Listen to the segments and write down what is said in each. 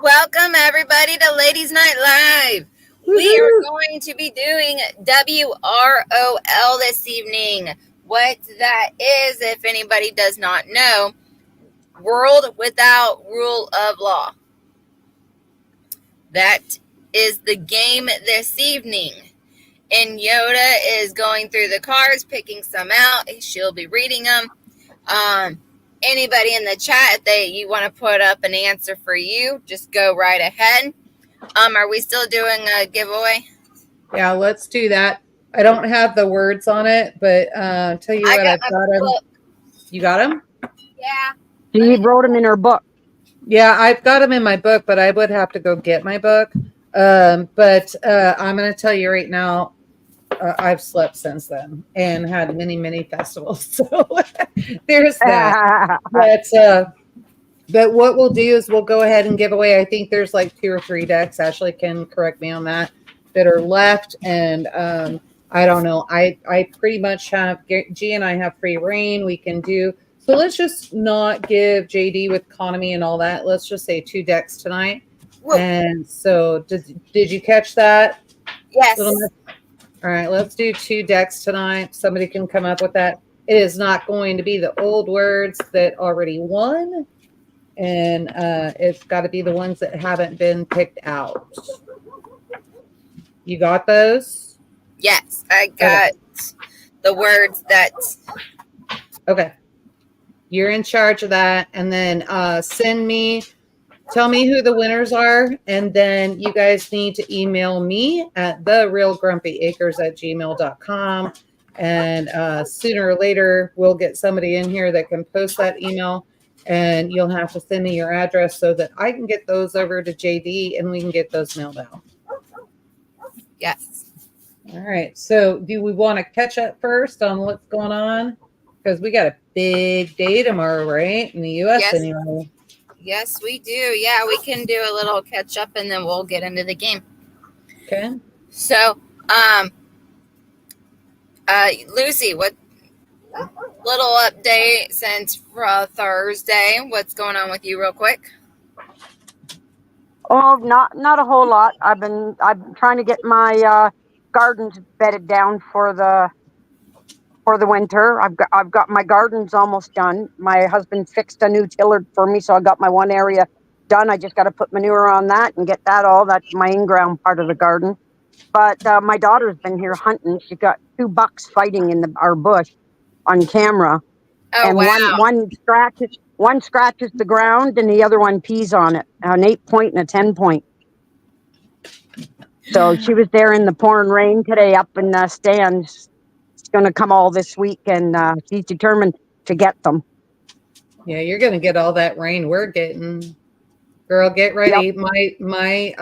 Welcome, everybody, to Ladies Night Live. We are Woohoo! going to be doing WROL this evening. What that is, if anybody does not know, World Without Rule of Law. That is the game this evening. And Yoda is going through the cards, picking some out. She'll be reading them. Anybody in the chat that you want to put up an answer for you, just go right ahead. Are we still doing a giveaway? Yeah, let's do that. I don't have the words on it, but tell you what, got I've my got them. book. You got them? Yeah. She wrote them in her book. Yeah, I've got them in my book, but I would have to go get my book. But I'm going to tell you right now, I've slept since then and had many, many festivals. So there's that. But what we'll do is we'll go ahead and give away. I think there's like 2 or 3 decks. Ashley can correct me on that are left, and I don't know. I pretty much have G and I have free reign. We can do so. Let's just not give JD with economy and all that. Let's just say 2 decks tonight. Whoa. And so did you catch that? Yes. All right, let's do 2 decks tonight. Somebody can come up with that. It is not going to be the old words that already won. And it's got to be the ones that haven't been picked out. You got those? Yes, I got the words that. Okay. You're in charge of that. And then tell me who the winners are. And then you guys need to email me at therealgrumpyacres@gmail.com. And sooner or later, we'll get somebody in here that can post that email. And you'll have to send me your address so that I can get those over to JD and we can get those mailed out. Yes. All right. So do we want to catch up first on what's going on? Because we got a big day tomorrow, right? In the U.S. anyway. Yes, we do. Yeah, we can do a little catch up and then we'll get into the game. Okay. So, Lucy, what little update since Thursday? What's going on with you, real quick? Oh, not a whole lot. I'm trying to get my gardens bedded down for the winter. I've got my gardens almost done. My husband fixed a new tiller for me, so I got my one area done. I just got to put manure on that and get that all. That's my in-ground part of the garden. But my daughter's been here hunting. She got 2 bucks fighting in our bush on camera. Oh, and wow. one scratches the ground and the other one pees on it. An 8-point and a 10-point. So she was there in the pouring rain today up in the stands. It's going to come all this week, and she's determined to get them. Yeah, you're going to get all that rain we're getting. Girl, get ready. Yep. My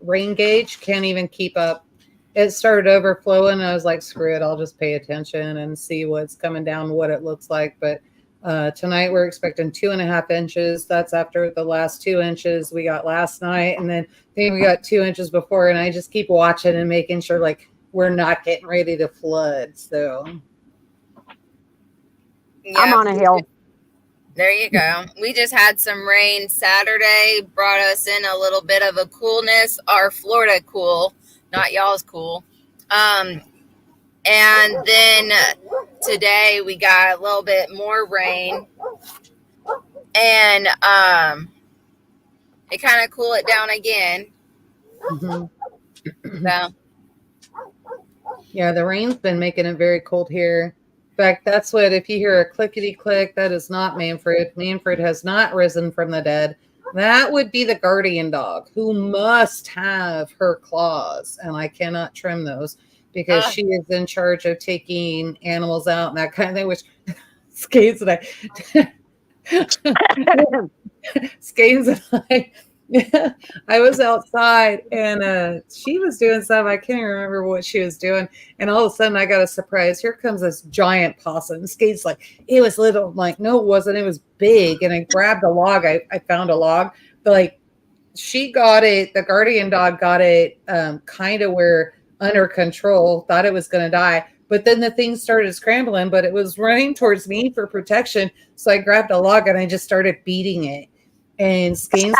rain gauge can't even keep up. It started overflowing. I was like, screw it. I'll just pay attention and see what's coming down, what it looks like. But tonight we're expecting 2.5 inches. That's after the last 2 inches we got last night. And then I think we got 2 inches before. And I just keep watching and making sure like we're not getting ready to flood. So yeah, I'm on a hill. There you go. We just had some rain Saturday, brought us in a little bit of a coolness, our Florida cool, not y'all's cool. And then today we got a little bit more rain, and it kind of cooled it down again. Mm-hmm. So. Yeah, the rain's been making it very cold here. In fact, that's what, if you hear a clickety-click, that is not Manfred. Manfred has not risen from the dead. That would be the guardian dog, who must have her claws, and I cannot trim those because she is in charge of taking animals out and that kind of thing, which Skates and I was outside and she was doing something. I can't remember what she was doing. And all of a sudden I got a surprise. Here comes this giant possum. Skates like, it was little. I'm like, no, it wasn't. It was big. And I grabbed a log. I found a log. But like she got it, the guardian dog got it kind of where under control, thought it was going to die. But then the thing started scrambling, but it was running towards me for protection. So I grabbed a log and I just started beating it. And Skates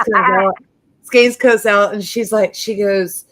Skates goes out and she goes,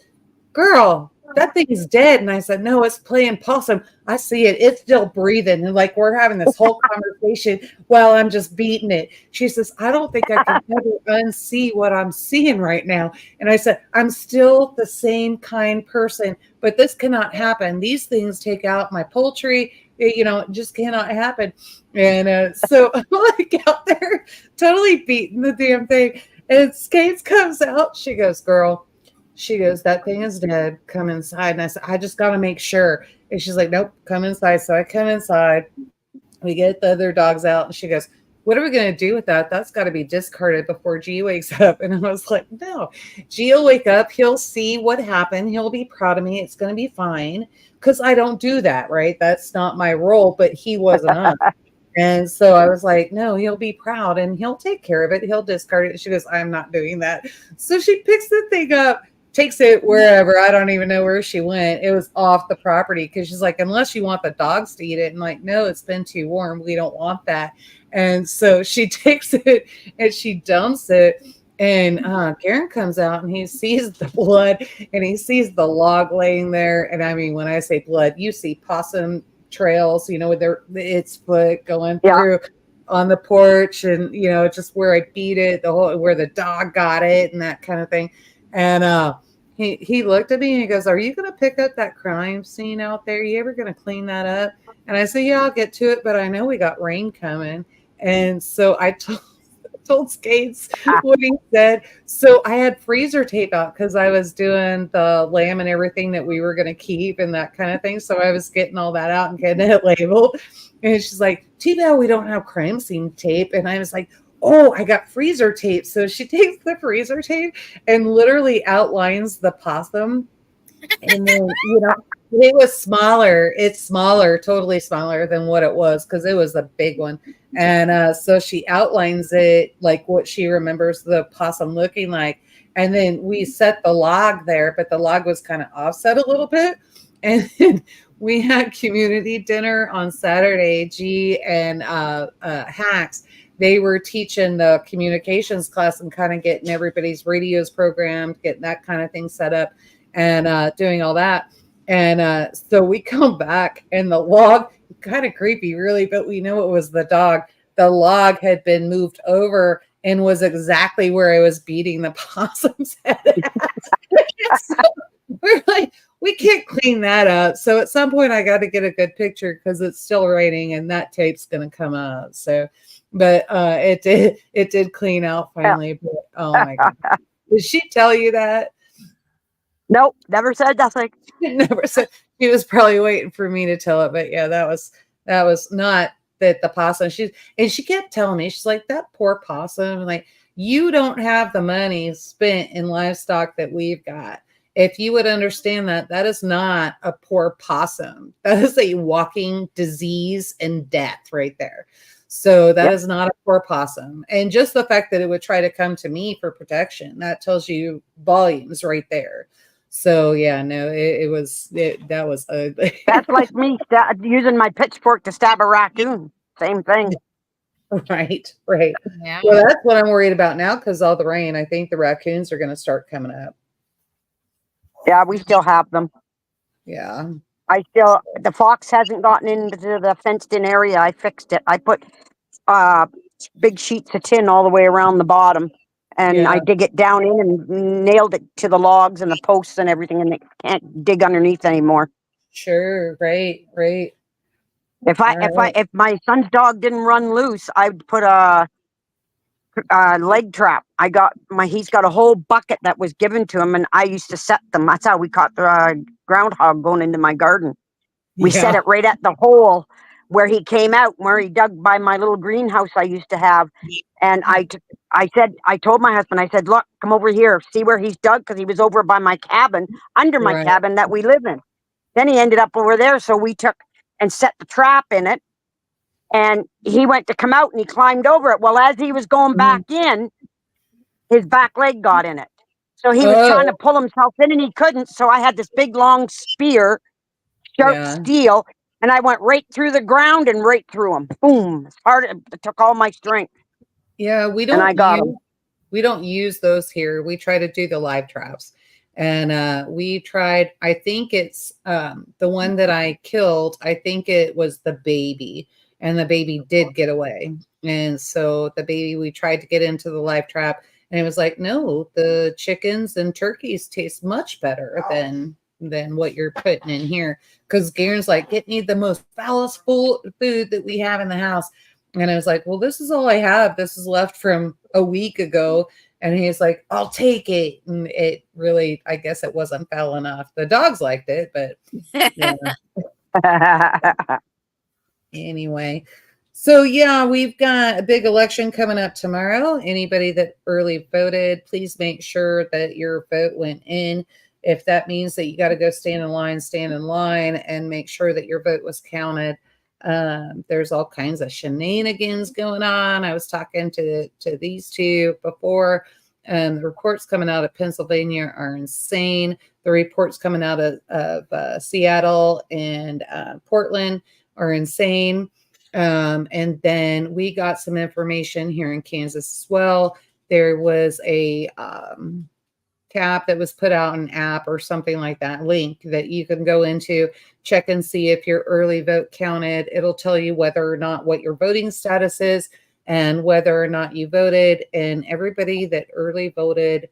girl, that thing's dead. And I said, no, it's playing possum. I see it. It's still breathing. And like we're having this whole conversation while I'm just beating it. She says, I don't think I can ever unsee what I'm seeing right now. And I said, I'm still the same kind person, but this cannot happen. These things take out my poultry. It just cannot happen. And so I'm like out there totally beating the damn thing. And Skates comes out. She goes, girl, she goes, that thing is dead. Come inside. And I said, I just got to make sure. And she's like, nope, come inside. So I come inside. We get the other dogs out. And she goes, what are we going to do with that? That's got to be discarded before G wakes up. And I was like, no, G will wake up. He'll see what happened. He'll be proud of me. It's going to be fine. Because I don't do that, right? That's not my role. But he wasn't up. And so I was like, no, he'll be proud and he'll take care of it. He'll discard it. And she goes, I'm not doing that. So she picks the thing up, takes it wherever. I don't even know where she went. It was off the property because she's like, unless you want the dogs to eat it. And like, no, it's been too warm. We don't want that. And so she takes it and she dumps it. And Garen comes out and he sees the blood and he sees the log laying there. And I mean, when I say blood, you see possum trails, with its foot going through on the porch and, just where I beat it, where the dog got it and that kind of thing. And he looked at me and he goes, are you going to pick up that crime scene out there? You ever going to clean that up? And I said, yeah, I'll get to it, but I know we got rain coming. And so I told Skates what he said. So I had freezer tape out because I was doing the lamb and everything that we were going to keep and that kind of thing. So I was getting all that out and getting it labeled. And she's like, too bad we don't have crime scene tape. And I was like, oh, I got freezer tape. So she takes the freezer tape and literally outlines the possum. And then, it was smaller. It's smaller, totally smaller than what it was because it was a big one. And so she outlines it like what she remembers the possum looking like. And then we set the log there, but the log was kind of offset a little bit. And then we had community dinner on Saturday. G and Hacks, they were teaching the communications class and kind of getting everybody's radios programmed, getting that kind of thing set up and doing all that. And so we come back and the log, kind of creepy really, but we know it was the dog. The log had been moved over and was exactly where I was beating the possum's head at. So we're like, we can't clean that up. So at some point I got to get a good picture because it's still raining and that tape's going to come up. So, but it did clean out finally. But oh my God. Did she tell you that? Nope, never said nothing. Never said. She was probably waiting for me to tell it, but yeah, that was not that the possum. She kept telling me, she's like, that poor possum. Like, you don't have the money spent in livestock that we've got. If you would understand that is not a poor possum. That is a walking disease and death right there. So that is not a poor possum. And just the fact that it would try to come to me for protection, that tells you volumes right there. So yeah, no, that was ugly. That's like me using my pitchfork to stab a raccoon. Same thing. Right. Yeah. Well, that's what I'm worried about now because all the rain. I think the raccoons are going to start coming up. Yeah, we still have them. Yeah. The fox hasn't gotten into the fenced in area. I fixed it. I put big sheets of tin all the way around the bottom. And I dig it down in and nailed it to the logs and the posts and everything, and they can't dig underneath anymore. Sure, right. If my son's dog didn't run loose, I'd put a leg trap. He's got a whole bucket that was given to him, and I used to set them. That's how we caught the groundhog going into my garden. We set it right at the hole where he came out, where he dug by my little greenhouse I used to have. And I told my husband, I said, look, come over here, see where he's dug, because he was over by my cabin, under my cabin that we live in. Then he ended up over there, so we took and set the trap in it. And he went to come out and he climbed over it. Well, as he was going back in, his back leg got in it. So he was trying to pull himself in and he couldn't. So I had this big long spear, sharp steel, and I went right through the ground and right through him. Boom. It took all my strength. Yeah, we don't. And I got him. we don't use those here. We try to do the live traps. And we tried, I think it's the one that I killed, I think it was the baby, and the baby did get away. And so the baby, we tried to get into the live trap, and it was like, no, the chickens and turkeys taste much better than what you're putting in here. Because Garen's like, get me the most foulest food that we have in the house. And I was like, well, this is all I have. This is left from a week ago. And he's like, I'll take it. And it really, I guess it wasn't foul enough. The dogs liked it, but yeah. Anyway. So yeah, we've got a big election coming up tomorrow. Anybody that early voted, please make sure that your vote went in. If that means that you got to go stand in line and make sure that your vote was counted. There's all kinds of shenanigans going on. I was talking to these two before. The reports coming out of Pennsylvania are insane. The reports coming out of Seattle and Portland are insane. And then we got some information here in Kansas as well. There was a tap that was put out, an app or something like that, link that you can go into, check and see if your early vote counted. It'll tell you whether or not what your voting status is and whether or not you voted. And everybody that early voted,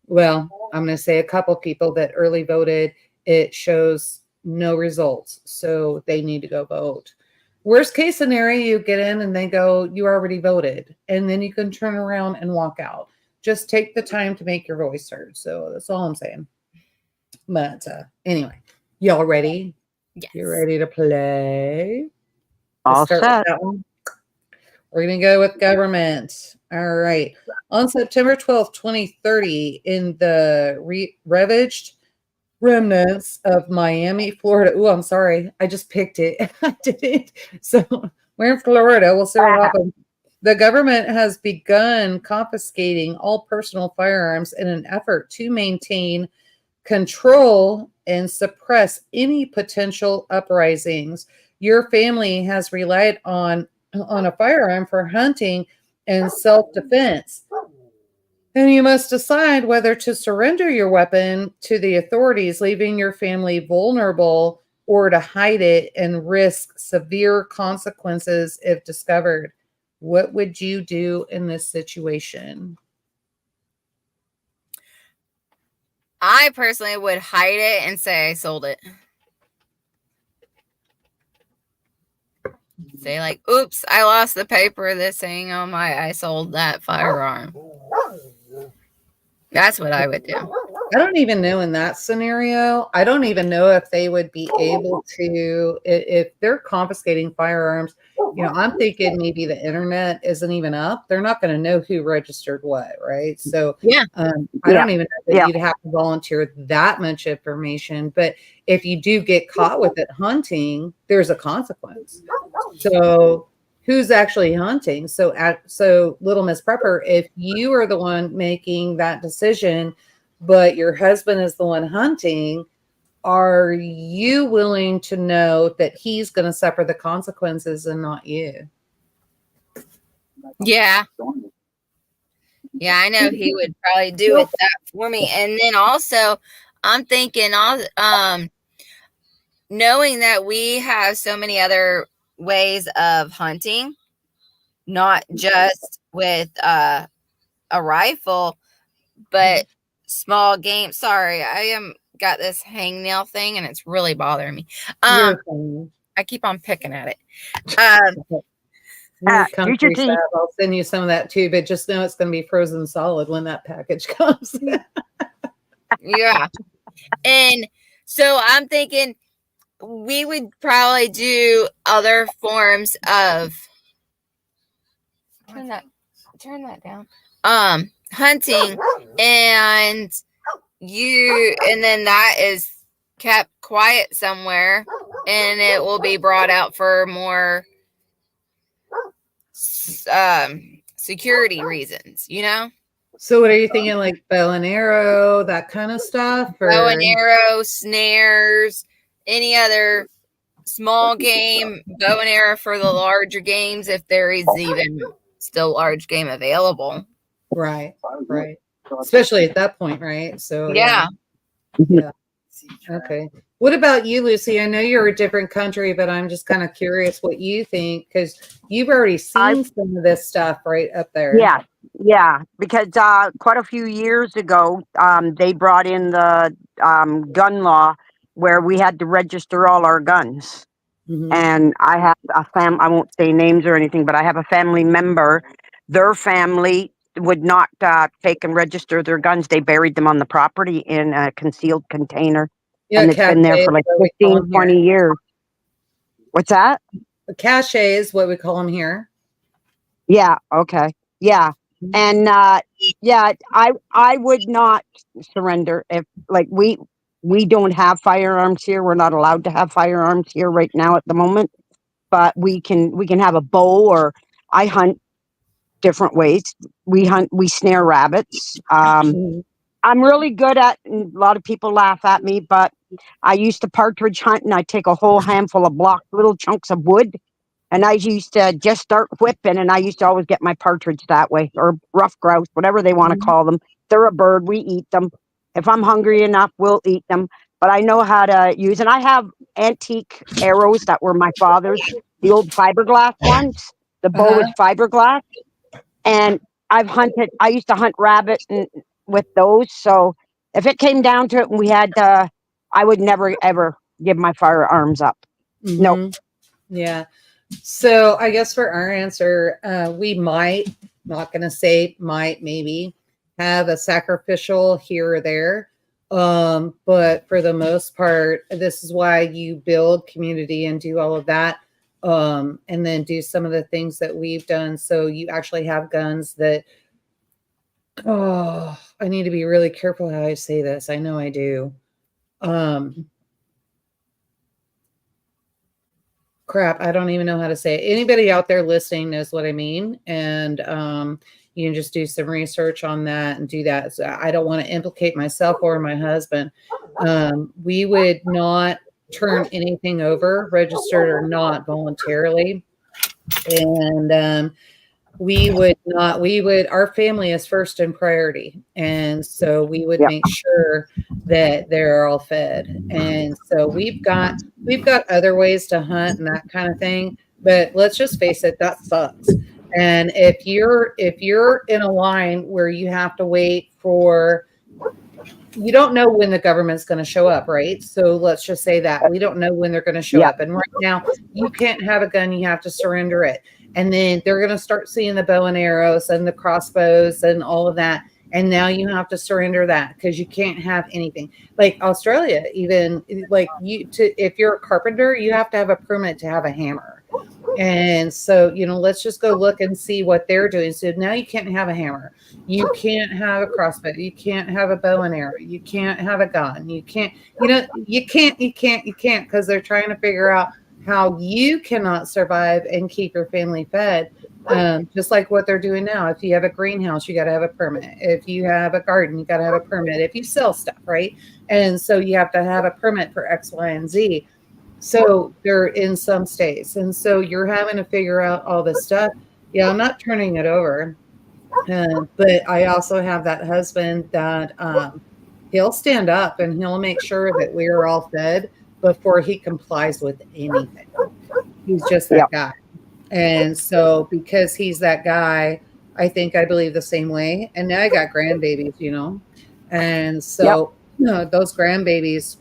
well, I'm going to say a couple people that early voted, it shows no results. So they need to go vote. Worst case scenario, you get in and they go, you already voted. And then you can turn around and walk out. Just take the time to make your voice heard. So that's all I'm saying. But anyway, y'all ready? Yes. You're ready to play? All set. With that one. We're going to go with government. All right. On September 12th, 2030, in the ravaged remnants of Miami, Florida. Oh, I'm sorry. I just picked it. I didn't. So we're in Florida. We'll see what happens. The government has begun confiscating all personal firearms in an effort to maintain control and suppress any potential uprisings. Your family has relied on a firearm for hunting and self-defense. And you must decide whether to surrender your weapon to the authorities, leaving your family vulnerable, or to hide it and risk severe consequences if discovered. What would you do in this situation? I personally would hide it and say I sold it. Say like, oops, I lost the paper that's saying on I sold that firearm. That's what I would do. I don't even know in that scenario. I don't even know if they would be able to, if they're confiscating firearms. You know, I'm thinking maybe the internet isn't even up. They're not going to know who registered what, right? So yeah, I don't even know that you'd have to volunteer that much information. But if you do get caught with it hunting, there's a consequence. So who's actually hunting? So Little Miss Prepper, if you are the one making that decision, but your husband is the one hunting, are you willing to know that he's going to suffer the consequences and not you? Yeah. Yeah, I know he would probably do it that for me. And then also, I'm thinking, knowing that we have so many other ways of hunting, not just with a rifle, but small game. Sorry, I got this hangnail thing and it's really bothering me. I keep on picking at it. I'll send you some of that too, but just know it's going to be frozen solid when that package comes. Yeah. And so I'm thinking we would probably do other forms of turn that down. Hunting, and then that is kept quiet somewhere, and it will be brought out for more security reasons, you know. So what are you thinking, like bow and arrow, that kind of stuff? Or? Bow and arrow, snares, any other small game, bow and arrow for the larger games, if there is even still large game available. Right. Right. Especially at that point, right? So Yeah. yeah. Okay. What about you, Lucy? I know you're a different country, but I'm just kind of curious what you think because you've already I seen some of this stuff right up there. Yeah, yeah, because quite a few years ago, they brought in the gun law where we had to register all our guns. Hmm. And I have I won't say names or anything, but I have a family member. Their family would not take and register their guns. They buried them on the property in a concealed container, Yeah, and it's been there cache for is like what we call 15, them 20 here. years. What's that? A cache is what we call them here. Yeah, okay. Yeah. And yeah, I would not surrender if like we don't have firearms here. We're not allowed to have firearms here right now at the moment, but we can have a bow or I hunt different ways. We snare rabbits. Mhm. I'm really good at, and a lot of people laugh at me, but I used to partridge hunt and I take a whole handful of little chunks of wood and I used to just start whipping, and I used to always get my partridge that way, or rough grouse, whatever they want to Mhm. call them. They're a bird. We eat them. If I'm hungry enough, we'll eat them. But I know how to use, and I have antique arrows that were my father's, the old fiberglass ones. The bow Uh-huh. is fiberglass, and I've hunted. I used to hunt rabbit and with those. So if it came down to it, and we had, I would never ever give my firearms up. No. Hmm. Yeah. So I guess for our answer, we might, not going to say might, maybe have a sacrificial here or there. But for the most part, this is why you build community and do all of that. And then do some of the things that we've done. So you actually have guns that, oh, I need to be really careful how I say this. I know I do. Um, Crap, I don't even know how to say it. Anybody out there listening knows what I mean, and you can just do some research on that and do that. So I don't want to implicate myself or my husband. We would not turn anything over, registered or not, voluntarily, and our family is first in priority, and so we would Yep. make sure that they're all fed. And so we've got other ways to hunt and that kind of thing, but let's just face it, that sucks. And if you're in a line where you have to wait for, you don't know when the government's going to show up, right? So let's just say that we don't know when they're going to show Yep. up. And right now, you can't have a gun, you have to surrender it. And then they're going to start seeing the bow and arrows and the crossbows and all of that. And now you have to surrender that because you can't have anything. Like Australia, even like if you're a carpenter, you have to have a permit to have a hammer. And so, let's just go look and see what they're doing. So now you can't have a hammer. You can't have a crossbow. You can't have a bow and arrow. You can't have a gun. You can't because they're trying to figure out how you cannot survive and keep your family fed. Just like what they're doing now. If you have a greenhouse, you got to have a permit. If you have a garden, you got to have a permit. If you sell stuff, right? And so you have to have a permit for X, Y, and Z. So they're in some states. And so you're having to figure out all this stuff. Yeah, I'm not turning it over. But I also have that husband that he'll stand up and he'll make sure that we're all fed before he complies with anything. He's just that Yep. guy. And so because he's that guy, I believe the same way. And now I got grandbabies. And Yep. so those grandbabies,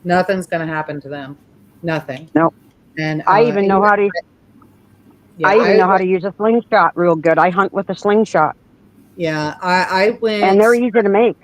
nothing's going to happen to them. Nothing. No. And I even know how to. yeah, I even know how to use a slingshot real good. I hunt with a slingshot, I and they're went easy to make.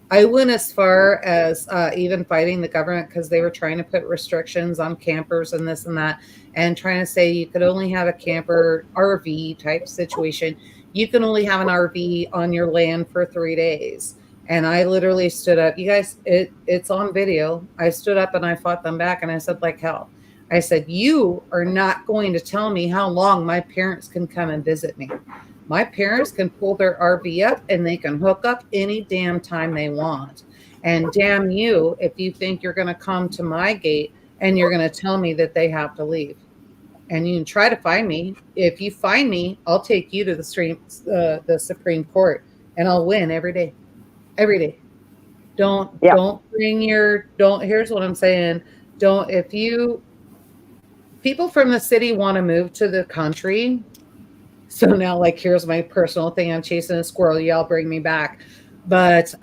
I went as far as even fighting the government because they were trying to put restrictions on campers and this and that, and trying to say you could only have a camper RV type situation. You can only have an RV on your land for 3 days. And I literally stood up. You guys, it's on video. I stood up and I fought them back, and I said, like hell. I said, you are not going to tell me how long my parents can come and visit me. My parents can pull their RV up and they can hook up any damn time they want. And damn you if you think you're going to come to my gate and you're going to tell me that they have to leave. and you can try to find me. If you find me, I'll take you to the Supreme Court, and I'll win every day. Every day. Yeah. Don't bring your don't. Here's what I'm saying. Don't if you people from the city want to move to the country. So now, like, here's my personal thing. I'm chasing a squirrel. Y'all bring me back. But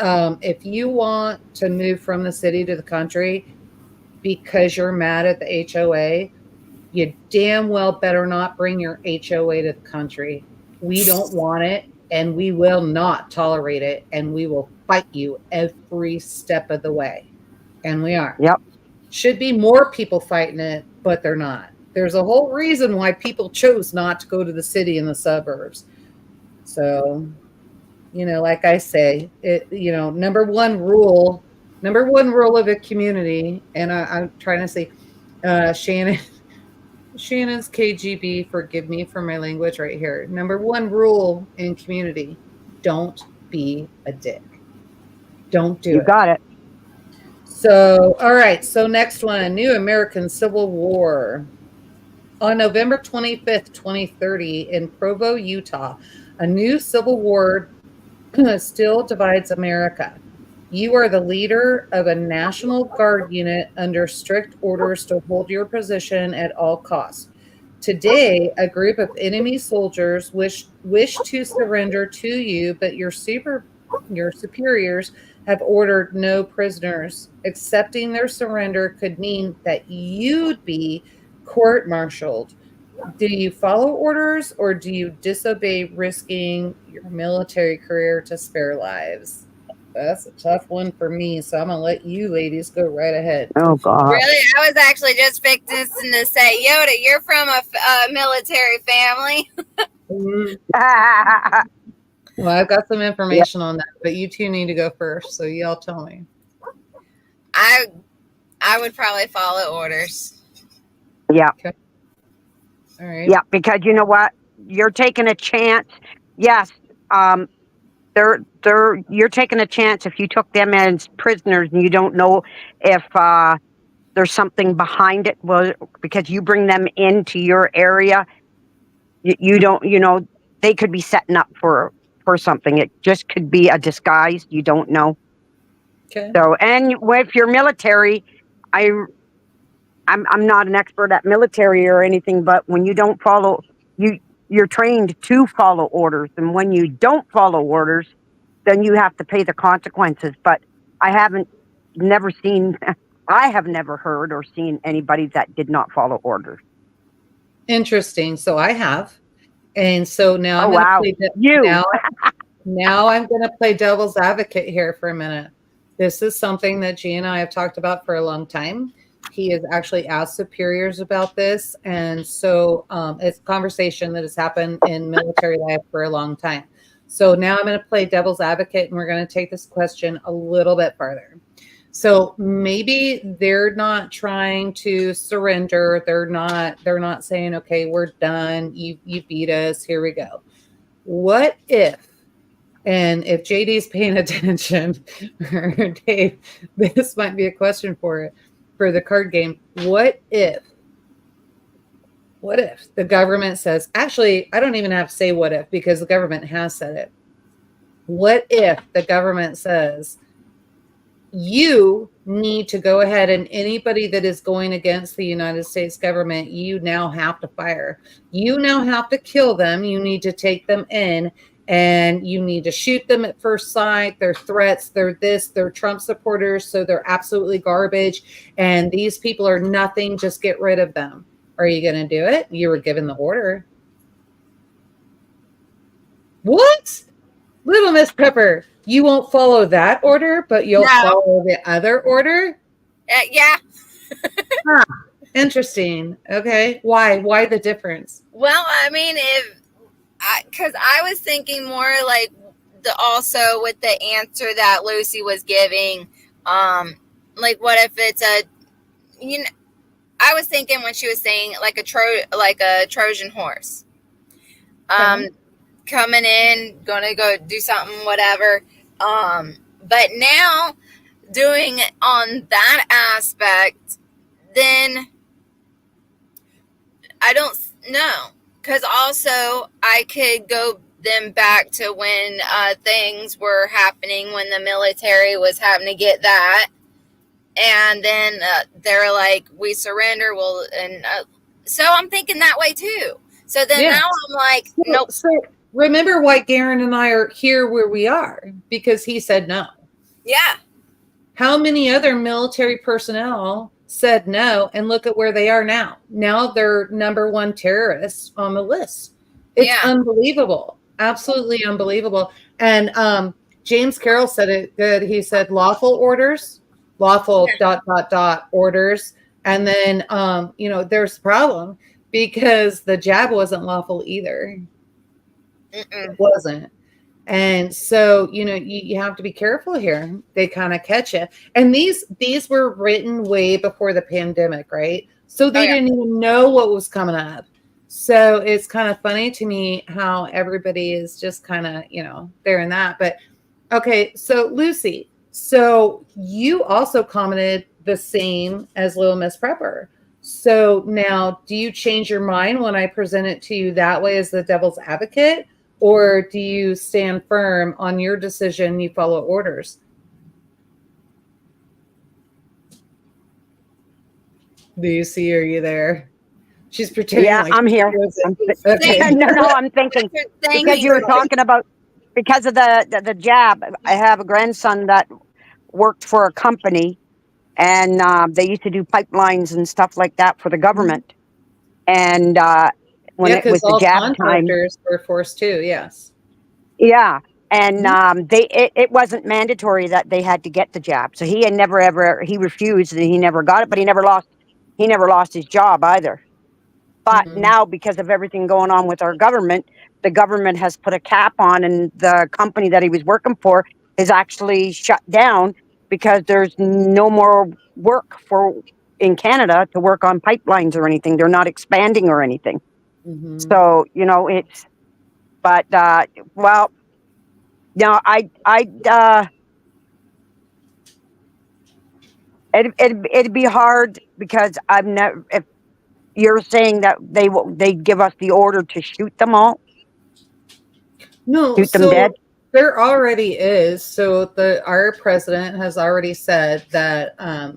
if you want to move from the city to the country because you're mad at the HOA, you damn well better not bring your HOA to the country. We don't want it, and we will not tolerate it, and we will fight you every step of the way. And we are. Yep. Should be more people fighting it, but they're not. There's a whole reason why people chose not to go to the city and the suburbs. So, like I say, number one rule of a community, and I'm trying to say, Shannon's KGB, forgive me for my language right here. Number one rule in community, don't be a dick. Don't do You it. got it. So, all right. So next one, New American Civil War. On November 25th, 2030, in Provo, Utah, a new civil war still divides America. You are the leader of a National Guard unit under strict orders to hold your position at all costs. Today, a group of enemy soldiers wish to surrender to you, but your superiors have ordered no prisoners. Accepting their surrender could mean that you'd be court-martialed. Do you follow orders, or do you disobey, risking your military career to spare lives? That's a tough one for me, so I'm going to let you ladies go right ahead. Oh God. Really? I was actually just fixing to say, Yoda, you're from a military family. Well, I've got some information on that, but you two need to go first, so y'all tell me. I would probably follow orders. Yeah. Okay. All right. Yeah, because you know what? You're taking a chance. Yes. You're taking a chance if you took them as prisoners and you don't know if there's something behind it. Well, because you bring them into your area, you don't. They could be setting up for something. It just could be a disguise. You don't know. Okay. So, and if you're military, I'm not an expert at military or anything, but when you don't follow, you're trained to follow orders, and when you don't follow orders, then you have to pay the consequences. But I have never heard or seen anybody that did not follow orders. Interesting. So I have. And so now I'm Oh, going to wow. play You. now I'm going to play devil's advocate here for a minute. This is something that G and I have talked about for a long time. He has actually asked superiors about this. And so it's a conversation that has happened in military life for a long time. So now I'm going to play devil's advocate, and we're going to take this question a little bit farther. So maybe they're not trying to surrender. They're not saying, okay, we're done. You beat us. Here we go. What if, and if JD's paying attention, or Dave, this might be a question for the card game. What if the government says, actually, I don't even have to say what if, because the government has said it. What if the government says, you need to go ahead, and anybody that is going against the United States government, you now have to fire. You now have to kill them. You need to take them in, and you need to shoot them at first sight. They're threats. They're this. They're Trump supporters, so they're absolutely garbage. And these people are nothing. Just get rid of them. Are you going to do it? You were given the order. What? Little Miss Pepper, you won't follow that order, but you'll follow the other order? Yeah. Huh. Interesting. Okay. Why the difference? Well, I mean, because I was thinking more like also with the answer that Lucy was giving, like what if it's I was thinking when she was saying like a Trojan horse, coming in, gonna go do something, whatever. But now doing it on that aspect, then I don't know. Because also, I could go them back to when things were happening, when the military was having to get that. And then they're like, we surrender. Well, and so I'm thinking that way too. So then Yeah. now I'm like, nope. So remember why Garen and I are here where we are, because he said no. Yeah. How many other military personnel said no, and look at where they are now? Now they're number one terrorists on the list. It's unbelievable. Absolutely unbelievable. And James Carroll said it good. He said lawful orders, lawful ... orders. And then, there's a problem because the jab wasn't lawful either. It wasn't. And so, you have to be careful here. They kind of catch you. And these were written way before the pandemic, right? So they didn't even know what was coming up. So it's kind of funny to me how everybody is just kind of, there in that. But okay, so Lucy, so you also commented the same as Little Miss Prepper. So now, do you change your mind when I present it to you that way as the devil's advocate? Or do you stand firm on your decision? You follow orders? Lucy, are you there? She's pretending. Yeah, I'm here. Okay. No, I'm thinking because you were talking about because of the jab. I have a grandson that worked for a company, and they used to do pipelines and stuff like that for the government. And when it was the jab time, contractors were forced to. Yes. Yeah. And it wasn't mandatory that they had to get the jab. So he had he refused and he never got it, but he never lost his job either. But now, because of everything going on with our government, the government has put a cap on, and the company that he was working for is actually shut down because there's no more work in Canada to work on pipelines or anything. They're not expanding or anything. So, but well, no, it'd be hard because I've never. If you're saying that they give us the order to shoot them all, no, shoot them dead. There already is. So our president has already said that our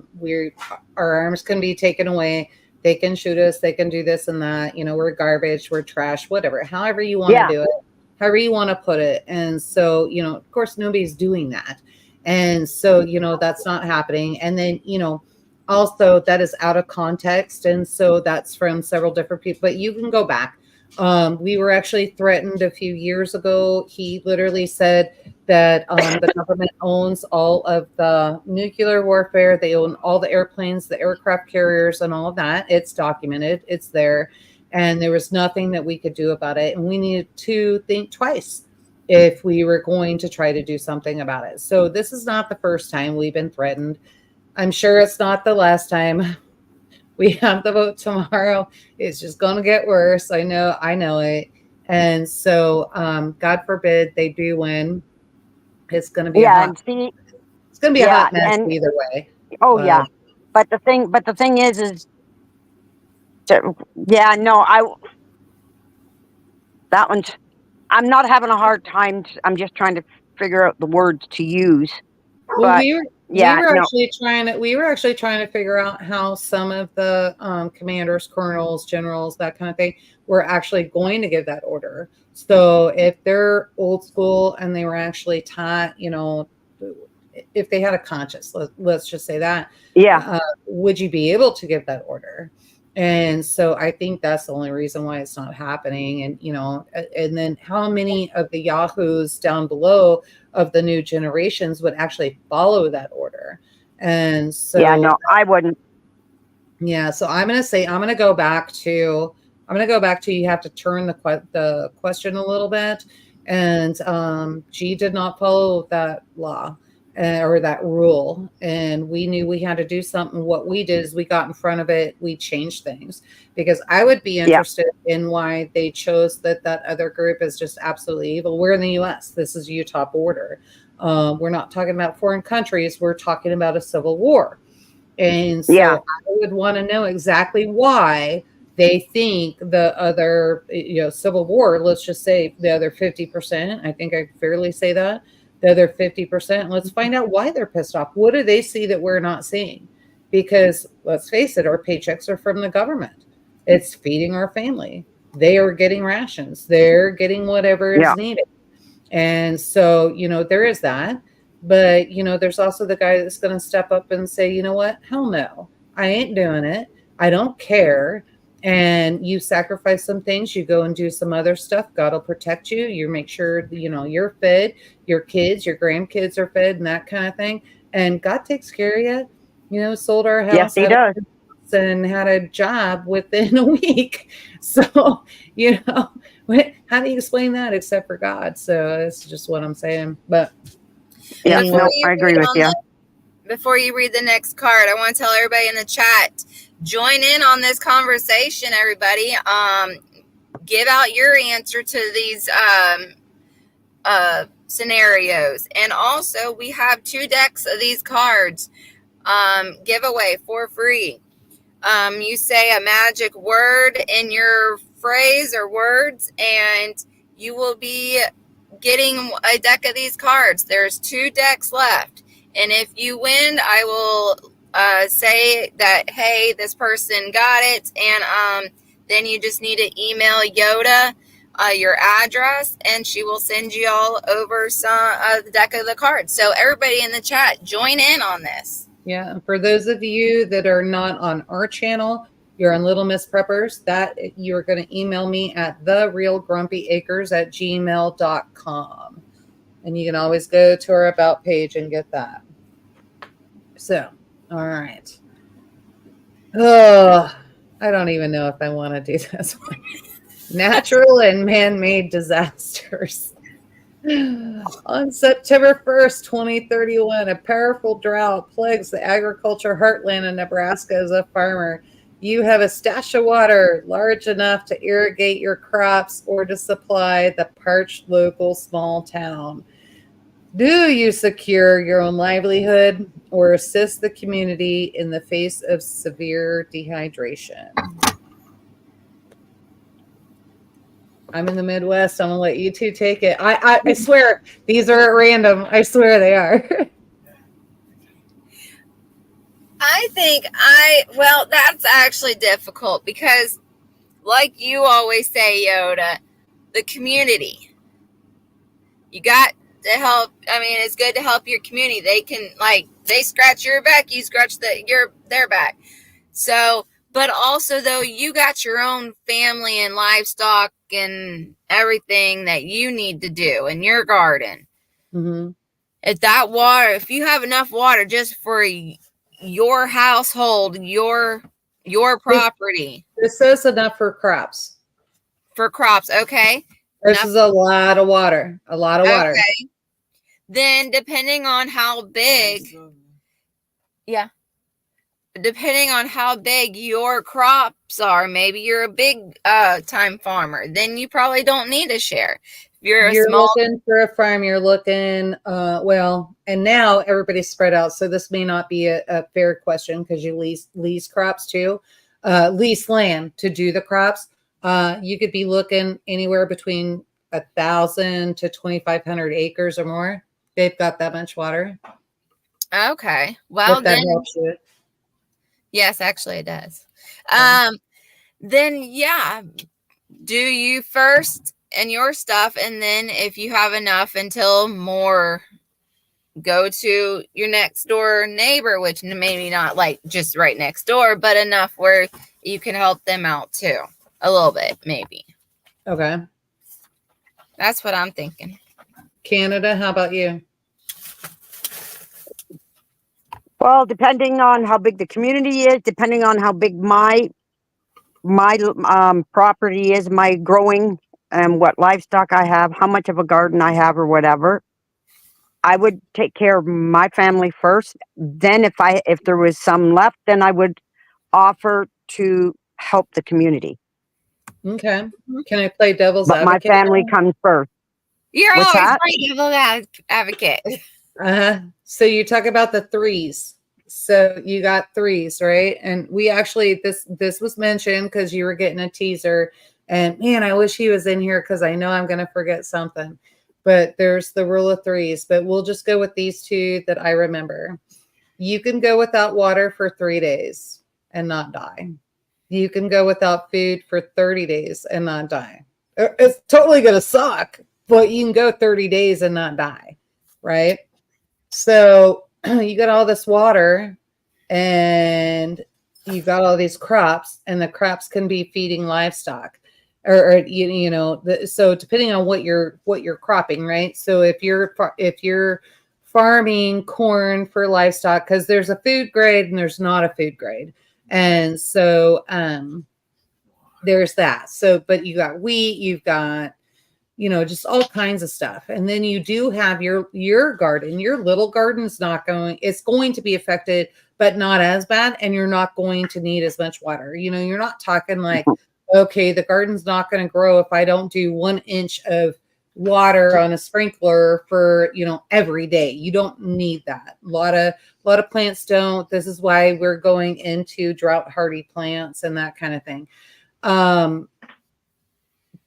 arms can be taken away. They can shoot us. They can do this and that. We're garbage. We're trash. Whatever. However you want to do it. However you want to put it. And so, of course, nobody's doing that. And so, that's not happening. And then, also that is out of context. And so that's from several different people. But you can go back. We were actually threatened a few years ago. He literally said that the government owns all of the nuclear warfare. They own all the airplanes, the aircraft carriers, and all of that. It's documented. It's there. And there was nothing that we could do about it. And we needed to think twice if we were going to try to do something about it. So this is not the first time we've been threatened. I'm sure it's not the last time. We have the vote tomorrow. It's just going to get worse. I know it. And so, God forbid they do win. It's going to be it's going to be a hot mess either way. Oh, yeah. But the thing is that one's, I'm not having a hard time. I'm just trying to figure out the words to use. Well, we were actually trying to figure out how some of the commanders, colonels, generals, that kind of thing, were actually going to give that order. So if they're old school and they were actually taught, if they had a conscience, let's just say that, would you be able to give that order? And so I think that's the only reason why it's not happening. And, and then how many of the yahoos down below of the new generations would actually follow that order? And so, I wouldn't. Yeah. So I'm going to go back to, you have to turn the question a little bit. And G did not follow that law. Or that rule, and we knew we had to do something. What we did is we got in front of it. We changed things, because I would be interested in why they chose that other group is just absolutely evil. We're in the U.S. This is Utah border. We're not talking about foreign countries. We're talking about a civil war. And so I would want to know exactly why They think the other, Civil War, let's just say the other 50%, I think I fairly say that, the other 50%, let's find out why they're pissed off. What do they see that we're not seeing? Because let's face it, our paychecks are from the government. It's feeding our family. They are getting rations. They're getting whatever is Yeah. needed. And so, there is that. But, there's also the guy that's going to step up and say, you know what? Hell no, I ain't doing it. I don't care. And you sacrifice some things, you go and do some other stuff. God will protect you. You make sure, you're fed, your kids, your grandkids are fed and that kind of thing. And God takes care of you. Sold our house. Yes, he does. And had a job within a week. So, how do you explain that except for God? So that's just what I'm saying. But yeah, anyway. no, I agree with you. Before you read the next card, I want to tell everybody in the chat, join in on this conversation, everybody. Give out your answer to these scenarios. And also, we have 2 decks of these cards giveaway for free. You say a magic word in your phrase or words, and you will be getting a deck of these cards. There's 2 decks left. And if you win, I will say that, hey, this person got it. And then you just need to email Yoda your address, and she will send you all over the deck of the cards. So everybody in the chat, join in on this. Yeah. And for those of you that are not on our channel, you're on Little Miss Preppers, that you're going to email me at therealgrumpyacres@gmail.com. And you can always go to our About page and get that. So, all right. Oh, I don't even know if I want to do this one. Natural and man-made disasters. On September 1st, 2031, a powerful drought plagues the agriculture heartland of Nebraska. As a farmer, you have a stash of water large enough to irrigate your crops or to supply the parched local small town. Do you secure your own livelihood or assist the community in the face of severe dehydration? I'm in the Midwest. I'm going to let you 2 take it. I swear, these are at random. I swear they are. I think well, that's actually difficult because, like you always say, Yoda, the community. You got to help. I mean, it's good to help your community. They can, they scratch your back, you scratch their back. So, but also though, you got your own family and livestock and everything that you need to do in your garden. Mm-hmm. If you have enough water just for your household, your property. This says enough for crops. For crops, okay. This is a lot of water. A lot of water. Okay. Then depending on how big, depending on how big your crops are, maybe you're a big time farmer, then you probably don't need a share. You're looking for a farm, you're looking, and now everybody's spread out. So this may not be a fair question because you lease crops too, lease land to do the crops. You could be looking anywhere between 1,000 to 2,500 acres or more. They've got that much water. Okay. Well, that helps you. Yes, actually it does. Then do you first and your stuff, and then if you have enough until more, go to your next door neighbor, which maybe not like just right next door, but enough where you can help them out too. A little bit, maybe. Okay. That's what I'm thinking. Canada, how about you? Well, depending on how big the community is, depending on how big my property is, my growing and what livestock I have, how much of a garden I have or whatever, I would take care of my family first. Then if there was some left, then I would offer to help the community. Okay. Can I play devil's advocate? But my family comes first. You're always playing devil's advocate. So you talk about the threes. So you got threes, right? And we actually, this was mentioned because you were getting a teaser. And man, I wish he was in here because I know I'm going to forget something. But there's the rule of threes. But we'll just go with these two that I remember. You can go without water for 3 days and not die. You can go without food for 30 days and not die. It's totally going to suck, but you can go 30 days and not die, right? So you got all this water and you got all these crops, and the crops can be feeding livestock, or so depending on what you're cropping, right? So if you're farming corn for livestock, because there's a food grade and there's not a food grade, and so there's that. So, but you got wheat, you've got just all kinds of stuff. And then you do have your garden. Your little garden's it's going to be affected, but not as bad. And you're not going to need as much water. You're not talking like, okay, the garden's not going to grow if I don't do 1 inch of water on a sprinkler for, every day. You don't need that. A lot of plants don't. This is why we're going into drought hardy plants and that kind of thing.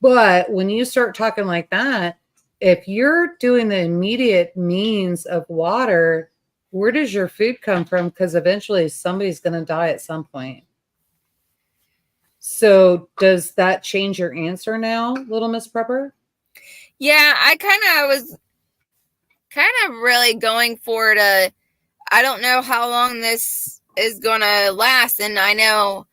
But when you start talking like that, if you're doing the immediate means of water, where does your food come from? Because eventually somebody's going to die at some point. So does that change your answer now, Little Miss Prepper? Yeah, I was really going for it. I don't know how long this is going to last. And I know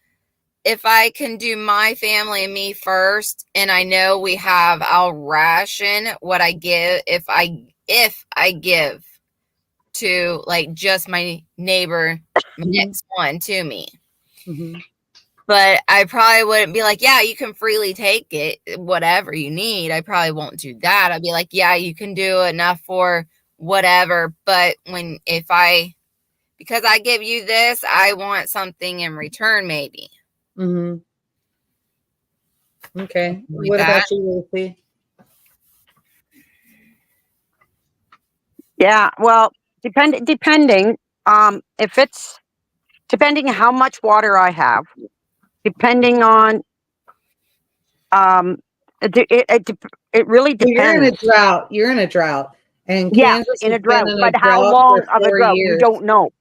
if I can do my family and me first, and I know I'll ration what I give if I give to like just my neighbor, next one to me. Mm-hmm. But I probably wouldn't be like, yeah, you can freely take it, whatever you need. I probably won't do that. I'd be like, yeah, you can do enough for whatever. But because I give you this, I want something in return, maybe. Mm-hmm. Okay. What about you, Lucy? Yeah, well, depending if it's depending how much water I have, depending on it really depends. You're in a drought. And Yeah, Kansas in has a drought. been in But a how drought long for of a 4 drought? years. You don't know.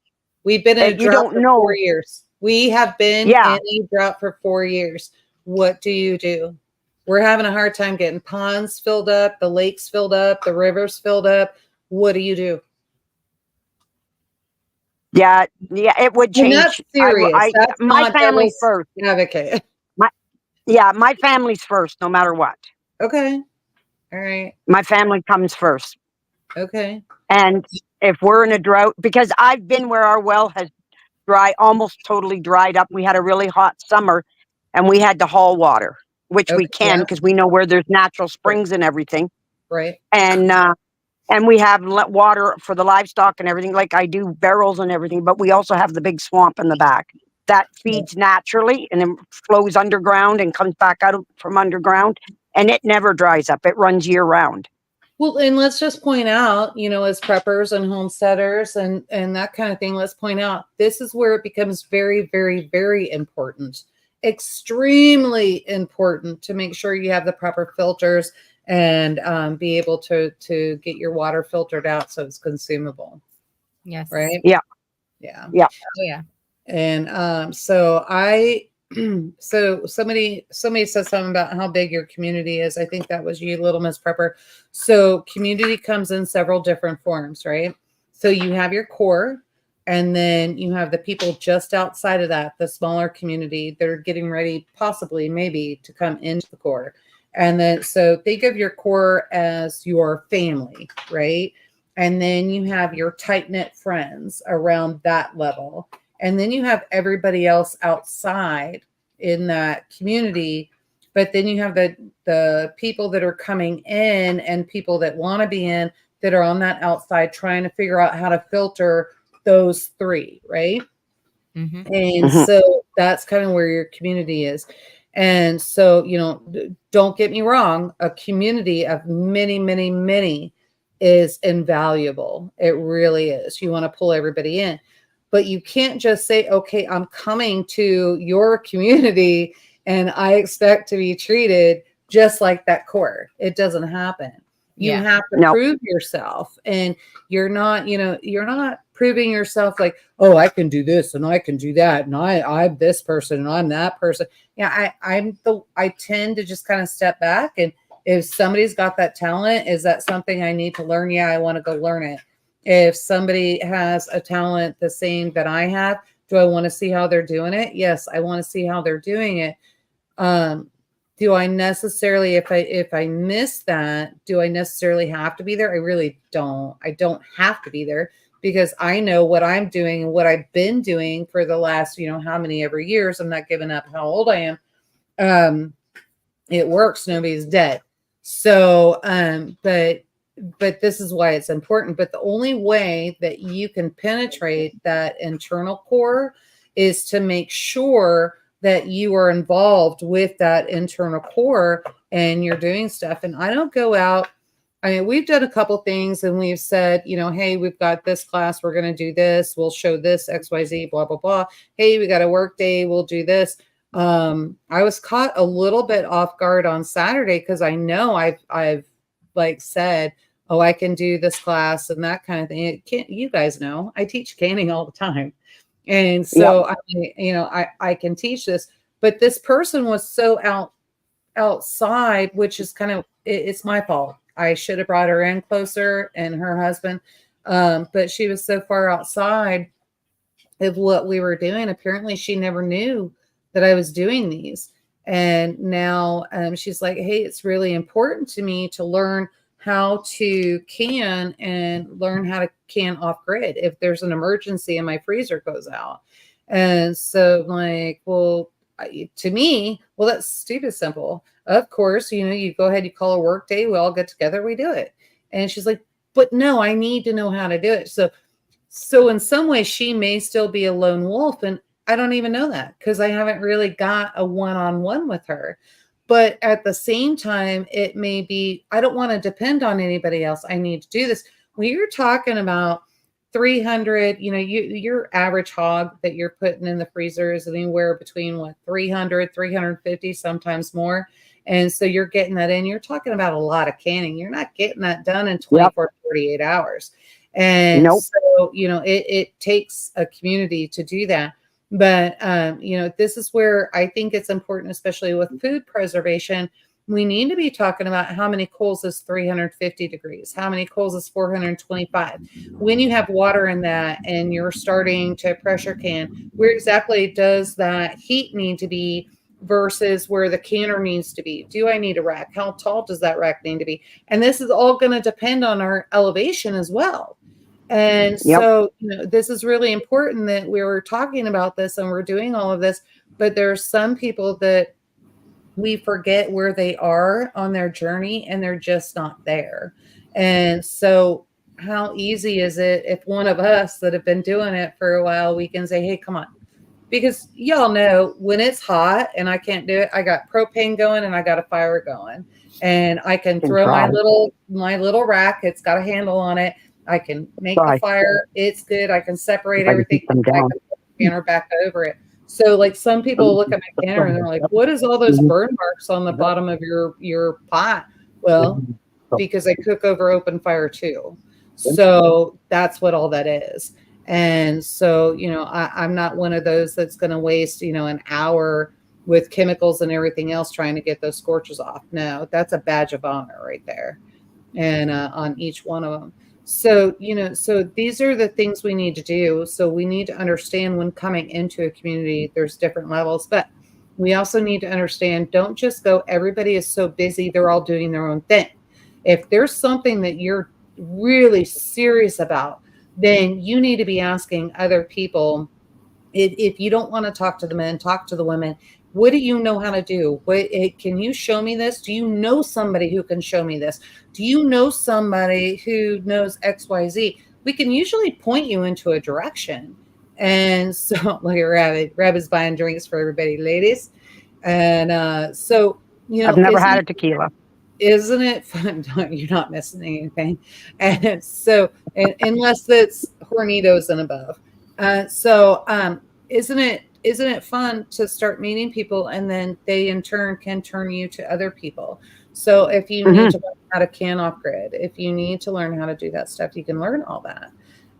We've been in a You drought don't for know. 4 years. We have been in a drought for 4 years. What do you do? We're having a hard time getting ponds filled up, the lakes filled up, the rivers filled up. What do you do? Yeah, it would change. And that's serious. That's my not family first. Advocate. My family's first, no matter what. Okay. All right. My family comes first. Okay. And if we're in a drought, because I've been where our well has almost totally dried up. We had a really hot summer and we had to haul water, which we can because we know where there's natural springs and everything. Right. And we have water for the livestock and everything, like I do barrels and everything, but we also have the big swamp in the back that feeds naturally and then flows underground and comes back out from underground, and it never dries up. It runs year round. Well, and let's just point out, as preppers and homesteaders and that kind of thing, let's point out this is where it becomes very, very, very important, extremely important to make sure you have the proper filters and be able to get your water filtered out so it's consumable. Yes. Right? Yeah. Yeah. Yeah. Oh, yeah. And so somebody said something about how big your community is. I think that was you, Little Miss Prepper. So community comes in several different forms, right? So you have your core, and then you have the people just outside of that, the smaller community that are getting ready, possibly, maybe, to come into the core. And then, so think of your core as your family, right? And then you have your tight-knit friends around that level. And then you have everybody else outside in that community. But then you have the people that are coming in and people that want to be in that are on that outside trying to figure out how to filter those three, right? Mm-hmm. And so that's kind of where your community is. And so, don't get me wrong, a community of many, many, many is invaluable. It really is. You want to pull everybody in. but you can't just say, okay, I'm coming to your community and I expect to be treated just like that core. It doesn't happen. You have to No. prove yourself, and you're not proving yourself like, oh, I can do this and I can do that, and I'm this person and I'm that person. Yeah, I tend to just kind of step back, and if somebody's got that talent, is that something I need to learn? Yeah, I want to go learn it. If somebody has a talent the same that I have, do I want to see how they're doing it? Yes, I want to see how they're doing it. Do I necessarily, if I miss that, do I necessarily have to be there? I really don't. I don't have to be there, because I know what I'm doing and what I've been doing for the last, how many ever years. I'm not giving up how old I am. It works. Nobody's dead. So, but this is why it's important. But the only way that you can penetrate that internal core is to make sure that you are involved with that internal core and you're doing stuff. And I don't go out. I mean, we've done a couple things and we've said, hey, we've got this class. We're going to do this. We'll show this XYZ, blah, blah, blah. Hey, we got a work day. We'll do this. I was caught a little bit off guard on Saturday because I know I've like said, oh, I can do this class and that kind of thing. It can't, you guys know, I teach canning all the time. And so, I can teach this, but this person was so outside, which is kind of, it's my fault. I should have brought her in closer, and her husband. But she was so far outside of what we were doing. Apparently she never knew that I was doing these. And now she's like, hey, it's really important to me to learn how to can and learn how to can off grid if there's an emergency and my freezer goes out. And so like, well, to me, well, that's stupid simple. Of course, you go ahead, you call a work day, we all get together, we do it. And she's like, but no, I need to know how to do it. So in some way she may still be a lone wolf, and I don't even know that because I haven't really got a one-on-one with her. But at the same time, it may be, I don't want to depend on anybody else. I need to do this. When you're talking about 300, your average hog that you're putting in the freezer is anywhere between 300, 350, sometimes more. And so you're getting that in. You're talking about a lot of canning. You're not getting that done in 24, 48 hours. And so, it takes a community to do that. But, this is where I think it's important, especially with food preservation. We need to be talking about how many coals is 350 degrees, how many coals is 425. When you have water in that and you're starting to pressure can, where exactly does that heat need to be versus where the canner needs to be? Do I need a rack? How tall does that rack need to be? And this is all going to depend on our elevation as well. And so, this is really important that we were talking about this and we're doing all of this, but there are some people that we forget where they are on their journey and they're just not there. And so how easy is it if one of us that have been doing it for a while, we can say, hey, come on, because y'all know when it's hot and I can't do it, I got propane going and I got a fire going, and I can throw my little rack. It's got a handle on it. I can make the fire. It's good. I can separate everything. I can put the canner back over it. So like some people look at my canner and they're like, what is all those burn marks on the bottom of your pot? Well, because I cook over open fire too. So that's what all that is. And so, I'm not one of those that's going to waste, an hour with chemicals and everything else trying to get those scorches off. No, that's a badge of honor right there. And on each one of them. So, so these are the things we need to do. So we need to understand when coming into a community, there's different levels, but we also need to understand, don't just go, everybody is so busy, they're all doing their own thing. If there's something that you're really serious about, then you need to be asking other people. If you don't want to talk to the men, talk to the women. What do you know how to do? Can you show me this? Do you know somebody who can show me this? Do you know somebody who knows XYZ? We can usually point you into a direction. And so, look at Rabbit. Rabbit's buying drinks for everybody, ladies. And so, I've never had a tequila. Isn't it fun? You're not missing anything. And so, unless it's Hornitos and above. Isn't it fun to start meeting people and then they in turn can turn you to other people? So if you need Hmm. to learn how to can off grid, if you need to learn how to do that stuff, you can learn all that.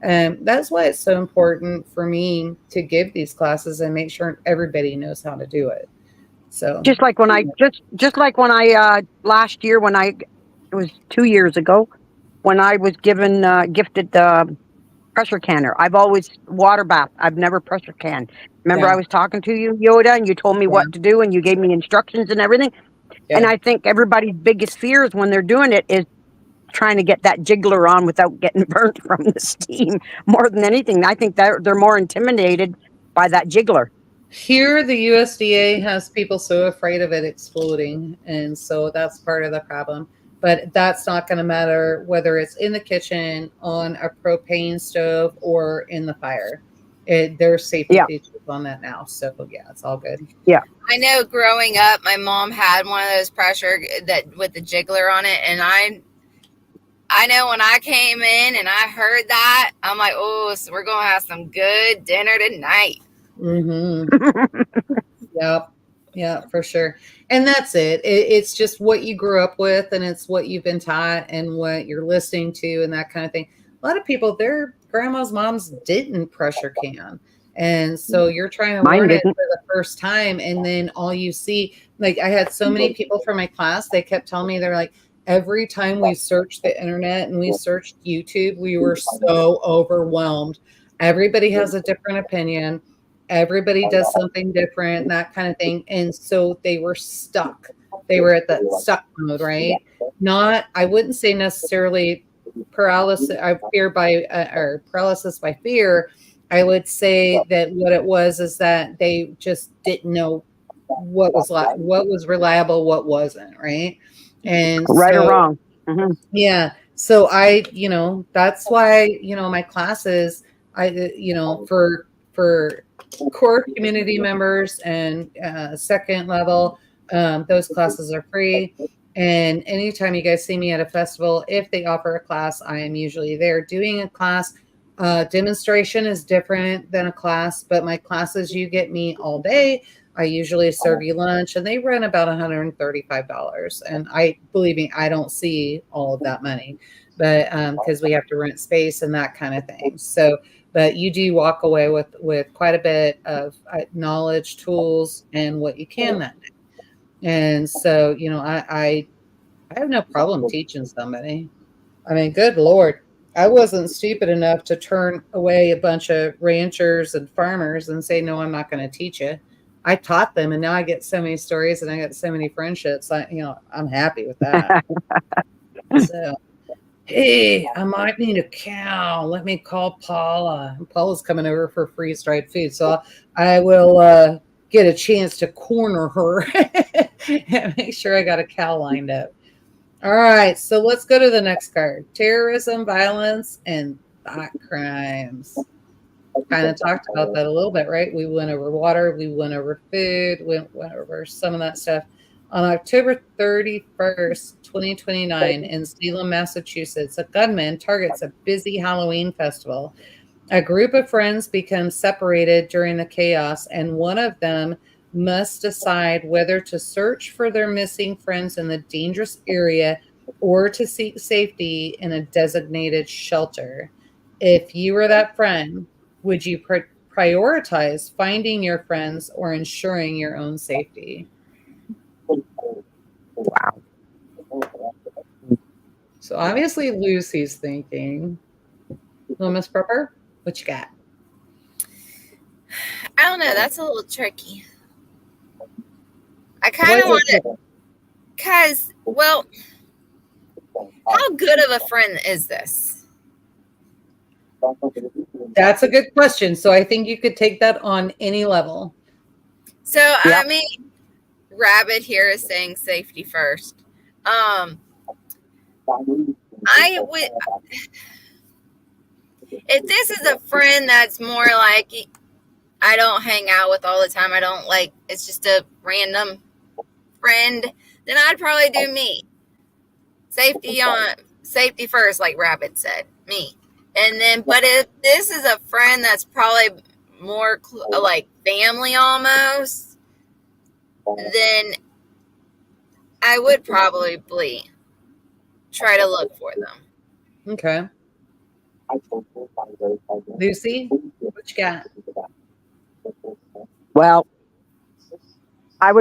And that's why it's so important for me to give these classes and make sure everybody knows how to do it. So Just like when I just like when I last year when I it was 2 years ago when I was given gifted the pressure canner. I've always water bath. I've never pressure canned. Remember, yeah, I was talking to you, Yoda, and you told me yeah, what to do, and you gave me instructions and everything. And yeah. I think everybody's biggest fears when they're doing it is trying to get that jiggler on without getting burnt from the steam. More than anything, I think they're more intimidated by that jiggler. Here, the USDA has people so afraid of it exploding, and so that's part of the problem. But that's not going to matter whether it's in the kitchen, on a propane stove, or in the fire. There's safety Yeah, features on that now, so yeah, it's all good. yeah. I know growing up, my mom had one of those pressure that with the jiggler on it, and I know when I came in and I heard that, I'm like, oh, so we're gonna have some good dinner tonight. Mm-hmm. Yep. Yeah, for sure. And that's it. It's just what you grew up with and it's what you've been taught and what you're listening to and that kind of thing. A lot of people, their grandma's moms didn't pressure can. And so you're trying to Mine learn it didn't. for the first time. And then all you see, like I had so many people from my class, they kept telling me, they're like, every time we searched the internet and we searched YouTube, we were so overwhelmed. Everybody has a different opinion. Everybody does something different, that kind of thing. And so they were stuck. They were at that stuck mode, right? Not, I wouldn't say necessarily paralysis, fear by, or paralysis by fear. I would say that what it was is that they just didn't know what was reliable, what wasn't, right? And Right or so wrong. Hmm. yeah. So that's why, my classes, for core community members and second level, those classes are free. And anytime you guys see me at a festival, if they offer a class, I am usually there doing a class. Demonstration is different than a class, but my classes, you get me all day. I usually serve you lunch and they run about $135. And believe me, I don't see all of that money, but because we have to rent space and that kind of thing. So, but you do walk away with quite a bit of knowledge, tools, and what you can that day. And so, I have no problem teaching somebody. I mean, good Lord. I wasn't stupid enough to turn away a bunch of ranchers and farmers and say, no, I'm not going to teach you. I taught them, and now I get so many stories and I get so many friendships. I'm happy with that. So, hey, I might need a cow. Let me call Paula. Paula's coming over for freeze dried food. So I will get a chance to corner her and make sure I got a cow lined up. All right, so let's go to the next card. Terrorism, violence, and thought crimes. Kind of talked about that a little bit, right? We went over water, we went over food, went over some of that stuff. On October 31st, 2029, in Salem, Massachusetts, a gunman targets a busy Halloween festival. A group of friends become separated during the chaos, and one of them must decide whether to search for their missing friends in the dangerous area or to seek safety in a designated shelter. If you were that friend, would you prioritize finding your friends or ensuring your own safety? Wow. So obviously Lucy's thinking. Well, Miss Prepper, what you got? I don't know. That's a little tricky. I kind What of is want it? to, cause well, how good of a friend is this? That's a good question. So I think you could take that on any level. So Yeah. I mean, Rabbit here is saying safety first. I would if this is a friend that's more like I don't hang out with all the time. I don't like it's just a random friend. Then I'd probably do me. Safety first, like Rabbit said. Me. And then, but if this is a friend that's probably more like family almost, then I would probably try to look for them. Okay. Lucy, what you got? Well, it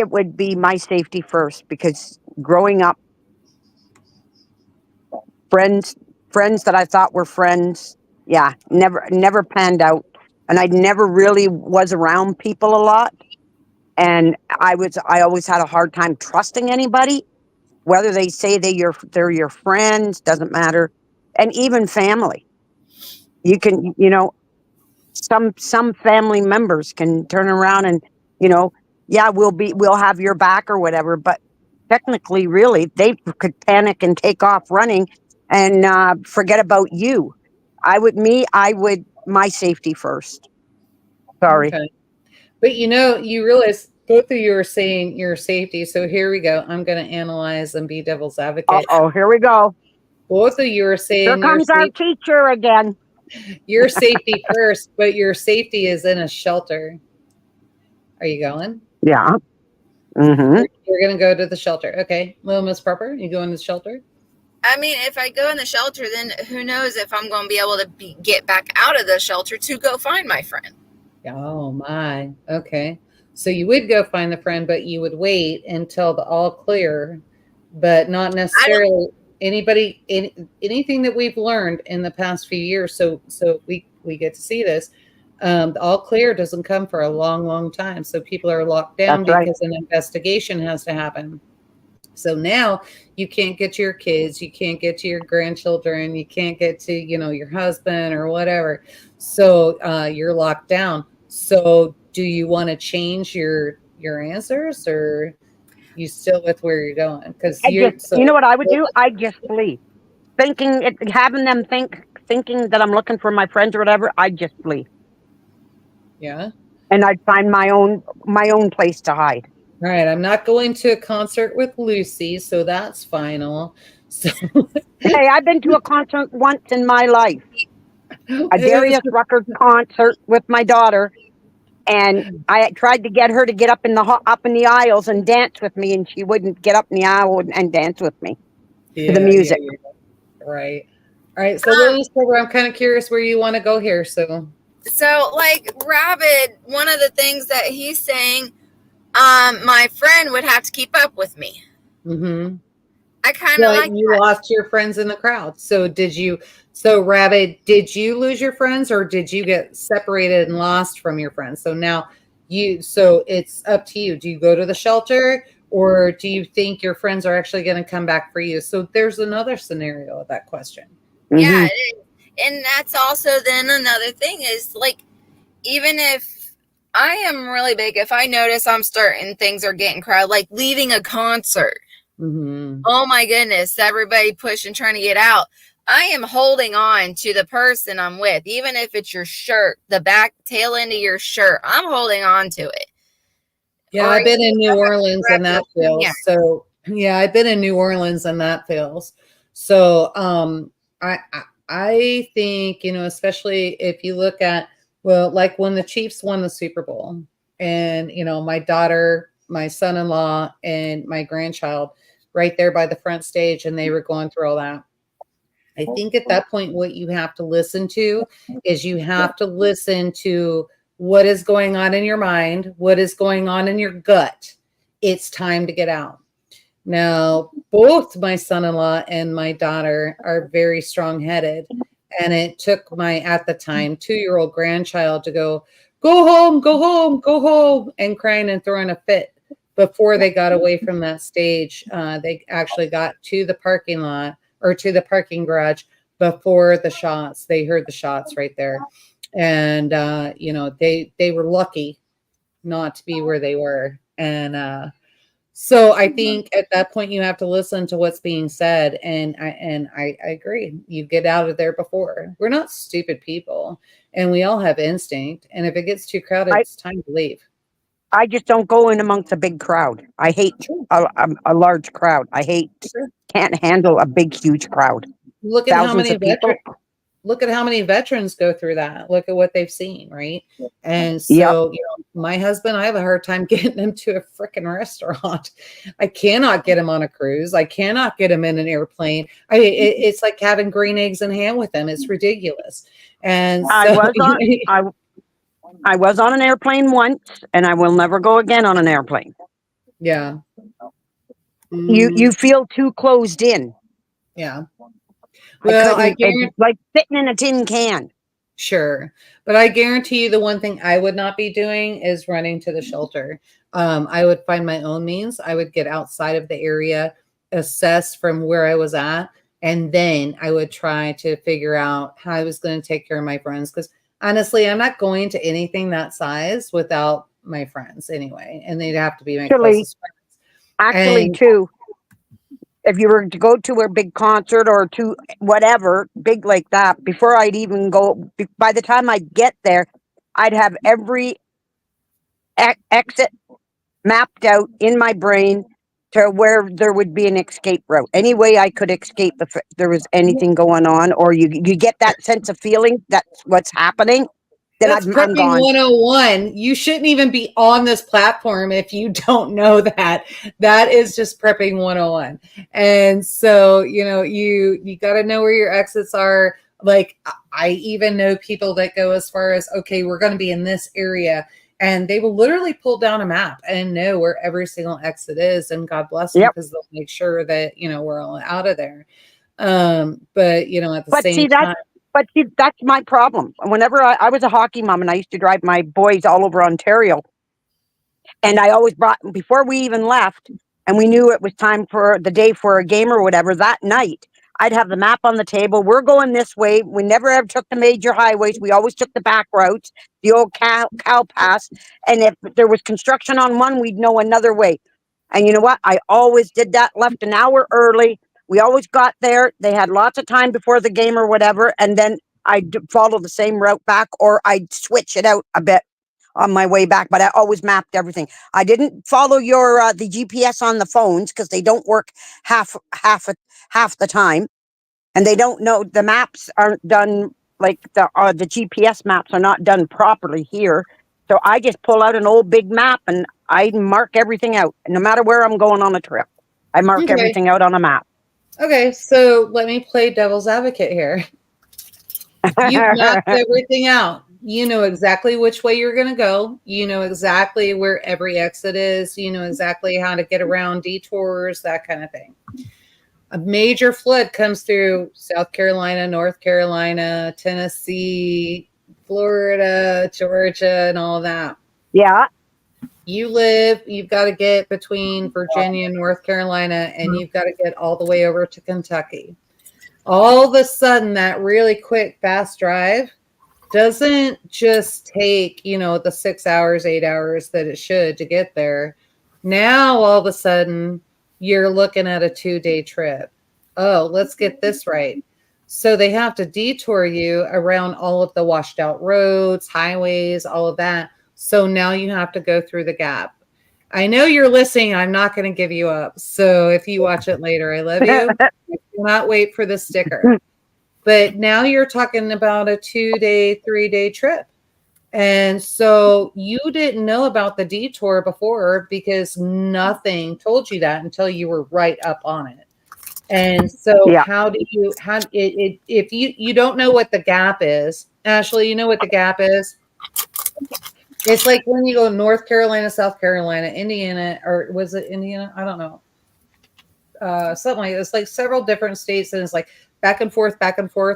would be my safety first, because growing up, friends that I thought were friends, yeah, never panned out, and I never really was around people a lot, and I always had a hard time trusting anybody, whether they say they're your friends, doesn't matter, and even family. You can, some family members can turn around and, you know, yeah, we'll have your back or whatever, but technically, really, they could panic and take off running and forget about you. I would my safety first. Sorry. Okay. But you realize both of you are saying your safety. So here we go. I'm going to analyze and be devil's advocate. Oh, here we go. Both of you are Here saying comes our teacher again. your safety first, but your safety is in a shelter. Are you going? Yeah. Mm-hmm. You're going to go to the shelter. Okay. Little Miss Proper, you go in the shelter? I mean, if I go in the shelter, then who knows if I'm going to be able to get back out of the shelter to go find my friend. Oh, my. Okay. So you would go find the friend, but you would wait until the all clear, but not necessarily anything that we've learned in the past few years. So we get to see this. The all clear doesn't come for a long time. So people are locked down because an investigation has to happen. So now you can't get to your kids, you can't get to your grandchildren, you can't get to, your husband or whatever. So you're locked down. So do you want to change your answers, or you still with where you're going? Because you know what I would do? I'd just flee. Having them thinking that I'm looking for my friends or whatever, I'd just flee. Yeah. And I'd find my own place to hide. All right, I'm not going to a concert with Lucy, so that's final. So hey, I've been to a concert once in my life. A Darius Rucker concert with my daughter, and I tried to get her to get up in the aisles and dance with me, and she wouldn't get up in the aisle and dance with me to the music. Yeah. Right. All right. So, I'm kind of curious where you want to go here. So, like Rabbit, one of the things that he's saying, my friend would have to keep up with me. Mm-hmm. I kind of like you that. Lost your friends in the crowd. So Rabbit, did you lose your friends, or did you get separated and lost from your friends? So now so it's up to you. Do you go to the shelter, or do you think your friends are actually going to come back for you? So there's another scenario of that question. Yeah. And that's also then another thing is, like, even if I am really big, if I notice I'm starting, things are getting crowded, like leaving a concert. Mm-hmm. Oh my goodness, everybody pushing, trying to get out. I am holding on to the person I'm with, even if it's your shirt, the back tail end of your shirt. I'm holding on to it. Yeah, I've been in New Orleans and that feels. So yeah, I've been in New Orleans and that feels. So I think, especially if you look at, like when the Chiefs won the Super Bowl, and my daughter, my son-in-law, and my grandchild right there by the front stage, and they were going through all that. I think at that point, what you have to listen to is you have to listen to what is going on in your mind, what is going on in your gut. It's time to get out. Now, both my son-in-law and my daughter are very strong-headed, and it took my, at the time, 2-year-old grandchild to go home, go home, go home, and crying and throwing a fit before they got away from that stage. They actually got to the parking lot, or to the parking garage, before the shots. They heard the shots right there. And, they were lucky not to be where they were. And so I think at that point you have to listen to what's being said. And I agree. You get out of there before. We're not stupid people, and we all have instinct. And if it gets too crowded, it's time to leave. I just don't go in amongst a big crowd. I hate a large crowd. Can't handle a big, huge crowd. look at how thousands many of people. veterans go through that. Look at what they've seen, right? And Yep. so, my husband, I have a hard time getting him to a freaking restaurant. I cannot get him on a cruise. I cannot get him in an airplane. It's like having green eggs and ham with him. It's ridiculous. And I so, was on I was on an airplane once, and I will never go again on an airplane. yeah. You feel too closed in. Yeah. I Well, I couldn't. guarantee. It's like sitting in a tin can. Sure. But I guarantee you the one thing I would not be doing is running to the shelter. I would find my own means. I would get outside of the area, assess from where I was at, and then I would try to figure out how I was going to take care of my friends. Because honestly, I'm not going to anything that size without my friends anyway. And they'd have to be my closest friends. Actually, And too, if you were to go to a big concert or to whatever big like that, before I'd even go, by the time I'd get there, I'd have every exit mapped out in my brain to where there would be an escape route. Any way I could escape if there was anything going on, or you get that sense of feeling that's what's happening, then that's I'm prepping gone. 101. You shouldn't even be on this platform if you don't know that. That is just prepping 101. And so, you got to know where your exits are. Like, I even know people that go as far as, okay, we're going to be in this area. And they will literally pull down a map and know where every single exit is. And God bless them, Yep. because they'll make sure that, we're all out of there. But, at the same time. But see, that's my problem. Whenever I was a hockey mom and I used to drive my boys all over Ontario, and I always brought, before we even left, and we knew it was time for the day for a game or whatever, that night, I'd have the map on the table. We're going this way. We never ever took the major highways. We always took the back routes, the old cow pass. And if there was construction on one, we'd know another way. And you know what? I always did that, left an hour early. We always got there. They had lots of time before the game or whatever. And then I'd follow the same route back, or I'd switch it out a bit on my way back. But I always mapped everything. I didn't follow your the GPS on the phones, because they don't work half the time. And they don't know, the maps aren't done, like the GPS maps are not done properly here. So I just pull out an old big map and I mark everything out. No matter where I'm going on a trip, I mark Okay. everything out on a map. Okay, so let me play devil's advocate here. You've mapped everything out. You know exactly which way you're going to go. You know exactly where every exit is. You know exactly how to get around detours, that kind of thing. A major flood comes through South Carolina, North Carolina, Tennessee, Florida, Georgia, and all that. Yeah. You've got to get between Virginia and North Carolina, and you've got to get all the way over to Kentucky. All of a sudden, that really quick, fast drive doesn't just take, the 6 hours, 8 hours that it should to get there. Now, all of a sudden, you're looking at a 2-day trip. Oh, let's get this right. So they have to detour you around all of the washed out roads, highways, all of that. So now you have to go through the gap. I know you're listening. I'm not going to give you up. So if you watch it later, I love you. I cannot wait for the sticker. But now you're talking about a 2-day, 3-day trip. And so you didn't know about the detour before, because nothing told you that until you were right up on it. And so if you don't know what the gap is, Ashley, you know what the gap is? It's like when you go North Carolina, South Carolina, Indiana, or was it Indiana? I don't know. Something like it's like several different states, and it's like back and forth,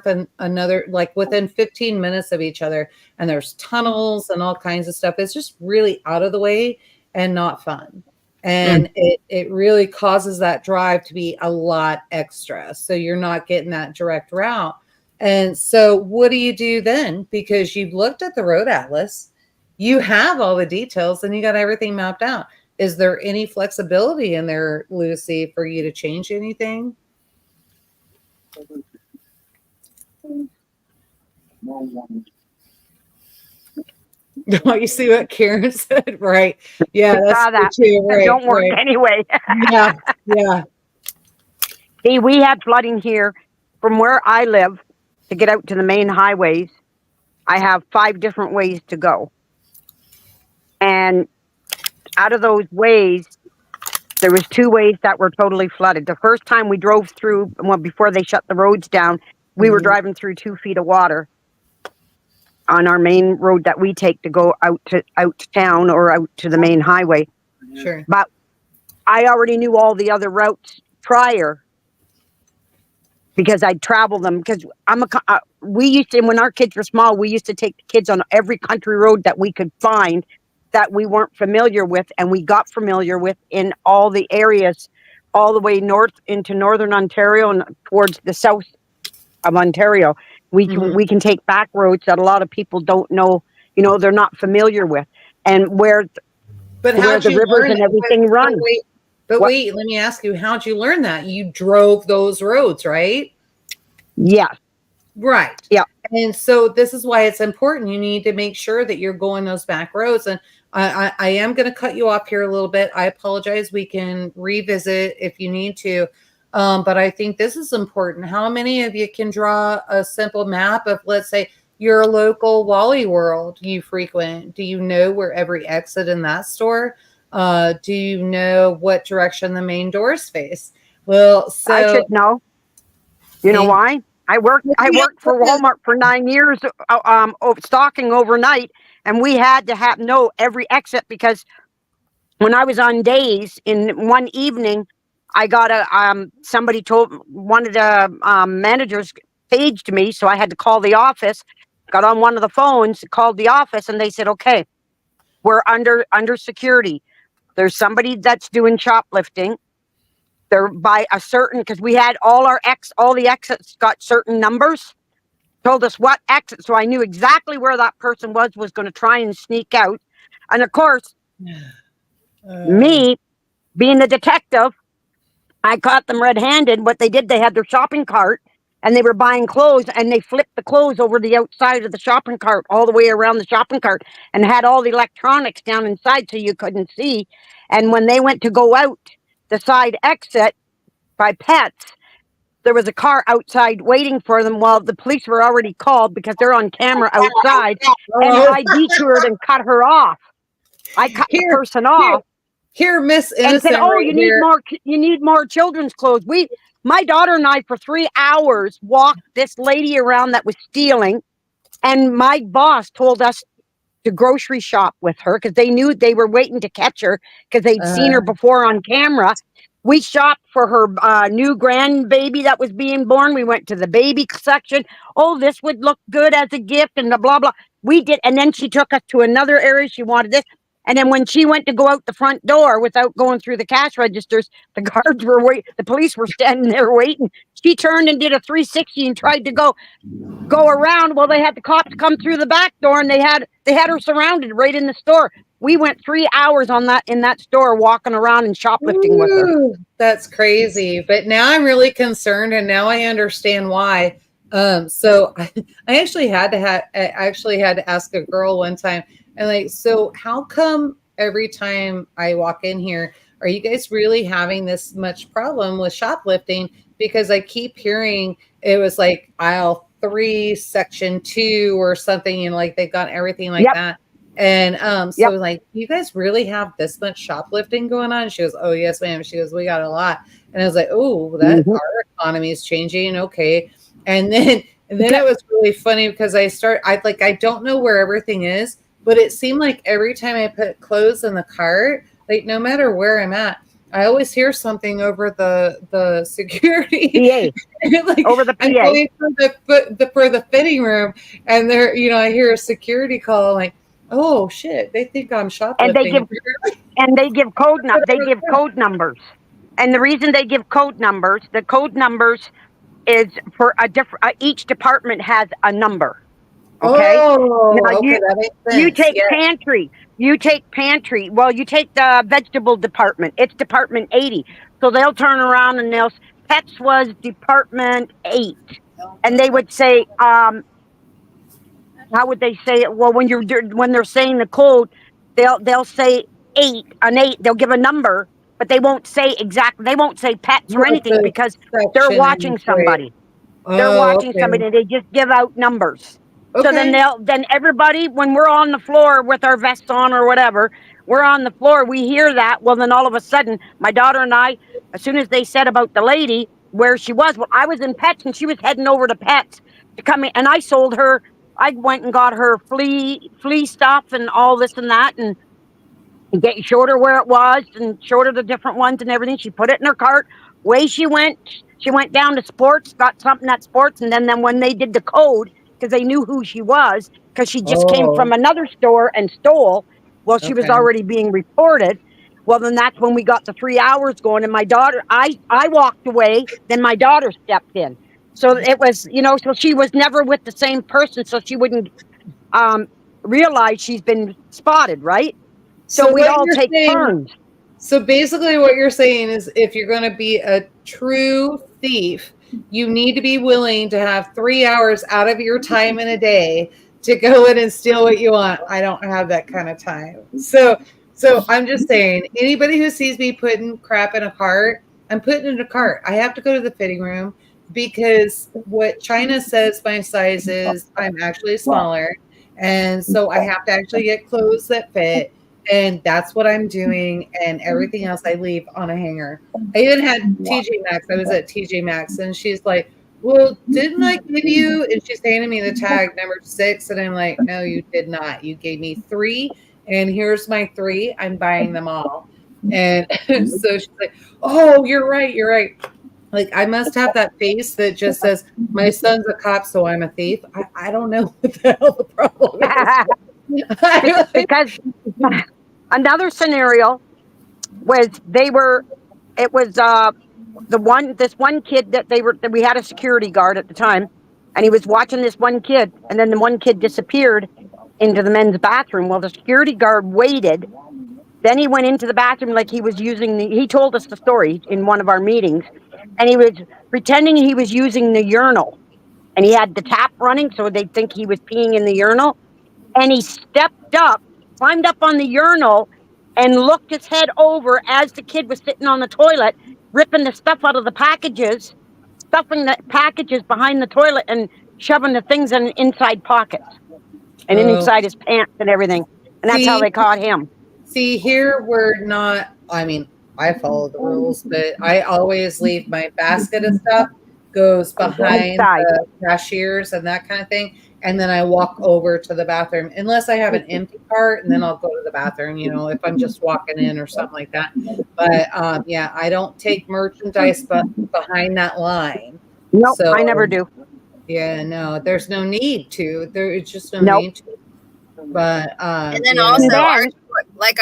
and another, like within 15 minutes of each other. And there's tunnels and all kinds of stuff. It's just really out of the way and not fun. And it really causes that drive to be a lot extra. So you're not getting that direct route. And so what do you do then? Because you've looked at the road atlas, you have all the details, and you got everything mapped out. Is there any flexibility in there, Lucy, for you to change anything? Oh, you see what Karen said? Right. Yeah, that's true. Right. Don't work anyway. Yeah. See, we had flooding here from where I live to get out to the main highways, I have 5 different ways to go. And out of those ways, there was 2 ways that were totally flooded. The first time we drove through, well, before they shut the roads down, we were driving through 2 feet of water on our main road that we take to go out to town or out to the main highway. Sure. But I already knew all the other routes prior because I'd travel them. Because we used to, when our kids were small, we used to take the kids on every country road that we could find that we weren't familiar with, and we got familiar with in all the areas, all the way north into northern Ontario and towards the south of Ontario. We can take back roads that a lot of people don't know, they're not familiar with, and where the rivers and everything run. Wait, let me ask you, how'd you learn that? You drove those roads, right? Yes. Right. Yeah. And so this is why it's important. You need to make sure that you're going those back roads. And I am going to cut you off here a little bit. I apologize. We can revisit if you need to. But I think this is important. How many of you can draw a simple map of, let's say, your local Wally World you frequent? Do you know where every exit in that store? Do you know what direction the main doors face? Well, so I should know. You know why? I worked for Walmart for 9 years, stocking overnight, and we had to know every exit, because when I was on days, in one evening, I got somebody told, one of the managers paged me, so I had to call the office. Got on one of the phones, called the office, and they said, "Okay, we're under security. There's somebody that's doing shoplifting. They're by a certain," because we had all the exits got certain numbers. Told us what exit, so I knew exactly where that person was going to try and sneak out. And of course, me being the detective, I caught them red-handed. What they did, they had their shopping cart and they were buying clothes, and they flipped the clothes over the outside of the shopping cart, all the way around the shopping cart, and had all the electronics down inside so you couldn't see. And when they went to go out the side exit by Pets, there was a car outside waiting for them while the police were already called, because they're on camera outside. And I detoured and cut her off. I cut the person off. Here, Miss Innocent, and said, "Oh, right, you need more children's clothes." My daughter and I, for 3 hours, walked this lady around that was stealing, and my boss told us to grocery shop with her, because they knew they were waiting to catch her, because they'd seen her before on camera. We shopped for her new grandbaby that was being born. We went to the baby section. "Oh, this would look good as a gift," and the blah, blah. We did. And then she took us to another area. She wanted this. And then when she went to go out the front door without going through the cash registers, the guards were waiting. The police were standing there waiting. She turned and did a 360 and tried to go around. Well, they had the cops come through the back door, and they had her surrounded right in the store. We went 3 hours in that store, walking around and shoplifting with her. That's crazy. But now I'm really concerned, and now I understand why. So I actually had to ask a girl one time, and like, so how come every time I walk in here, are you guys really having this much problem with shoplifting? Because I keep hearing it was like aisle 3, section 2 or something, and like they've got everything like that. And so like, you guys really have this much shoplifting going on? She goes, "Oh yes, ma'am." She goes, "We got a lot." And I was like, "Oh, that our economy is changing." Okay. And then it was really funny, because I don't know where everything is, but it seemed like every time I put clothes in the cart, like no matter where I'm at, I always hear something over the security. PA. Like, over the PA. I'm going for the fitting room, and there, I hear a security call, like, "Oh shit, they think I'm shoplifting." And they give code numbers. And the reason they give code numbers, the code numbers is for each department has a number. Okay. Oh, now, okay, that makes sense. You take pantry. Well, you take the vegetable department. It's department 80. So they'll turn around and Pets was department 8. And they would say, how would they say it? Well, when they're saying the code, they'll say 8, an 8. They'll give a number, but they won't say exactly. They won't say Pets or anything, because they're watching somebody. They're Oh, watching okay. somebody. They just give out numbers. So then Okay. then everybody, when we're on the floor with our vests on or whatever, we're on the floor. We hear that. Well, then all of a sudden, my daughter and I, as soon as they said about the lady where she was, well, I was in pets and she was heading over to pets to come in, and I sold her. I went and got her flea stuff and all this and that, and showed her where it was and showed her the different ones and everything. She put it in her cart. Way she went. She went down to sports, got something at sports, and then when they did the code, because they knew who she was, because she just came from Oh, another store and stole. Well, she was okay. already being reported. Well, then that's when we got the 3 hours going, and my daughter, I walked away. Then my daughter stepped in. So it was, so she was never with the same person, so she wouldn't um, realize she's been spotted, right? So So we'd what all you're take saying, turns. so basically what you're saying is if you're going to be a true thief, you need to be willing to have 3 hours out of your time in a day to go in and steal what you want. I don't have that kind of time. So I'm just saying, anybody who sees me putting crap in a cart, I'm putting it in a cart. I have to go to the fitting room because what China says my size is, I'm actually smaller. And so I have to actually get clothes that fit. And that's what I'm doing. And everything else I leave on a hanger. I even had TJ Maxx. I was at TJ Maxx and she's like, well, didn't I give you? And she's handing me the tag number 6. And I'm like, no, you did not. You gave me 3. And here's my 3. I'm buying them all. And so she's like, oh, you're right. You're right. Like, I must have that face that just says, my son's a cop, so I'm a thief. I don't know what the hell the problem is. Because another scenario was it was this one kid that we had a security guard at the time, and he was watching this one kid, and then the one kid disappeared into the men's bathroom. Well, the security guard waited. Then he went into the bathroom like he was he told us the story in one of our meetings, and he was pretending he was using the urinal, and he had the tap running so they'd think he was peeing in the urinal. And he stepped up, climbed up on the urinal, and looked his head over as the kid was sitting on the toilet, ripping the stuff out of the packages, stuffing the packages behind the toilet, and shoving the things in inside pockets and Oh, inside his pants and everything. And that's how see, they caught him. see, here we're not. I mean, I follow the rules, but I always leave my basket of stuff goes behind Inside. the cashiers and that kind of thing. And then I walk over to the bathroom unless I have an empty cart, and then I'll go to the bathroom, if I'm just walking in or something like that. But yeah, I don't take merchandise behind that line. Nope, So I never do. yeah, no, there's no need to. There is just no Nope. need to. But And then yeah. also And then, our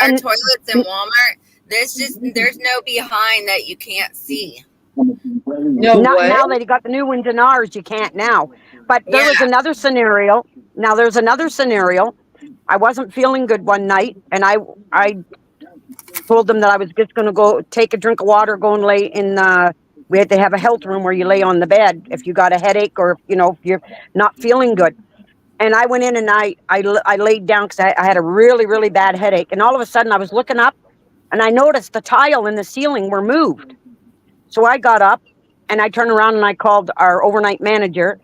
and toilets in Walmart, there's no behind that you can't see. No, not what? now they got the new ones in ours, you can't now. But there Yeah. was another scenario. Now there's another scenario. I wasn't feeling good one night, and I told them that I was just going to go take a drink of water, go and lay in. We had to have a health room where you lay on the bed if you got a headache or if you're not feeling good. And I went in and I laid down because I had a really really bad headache. And all of a sudden I was looking up and I noticed the tile in the ceiling were moved. So I got up and I turned around and I called our overnight manager,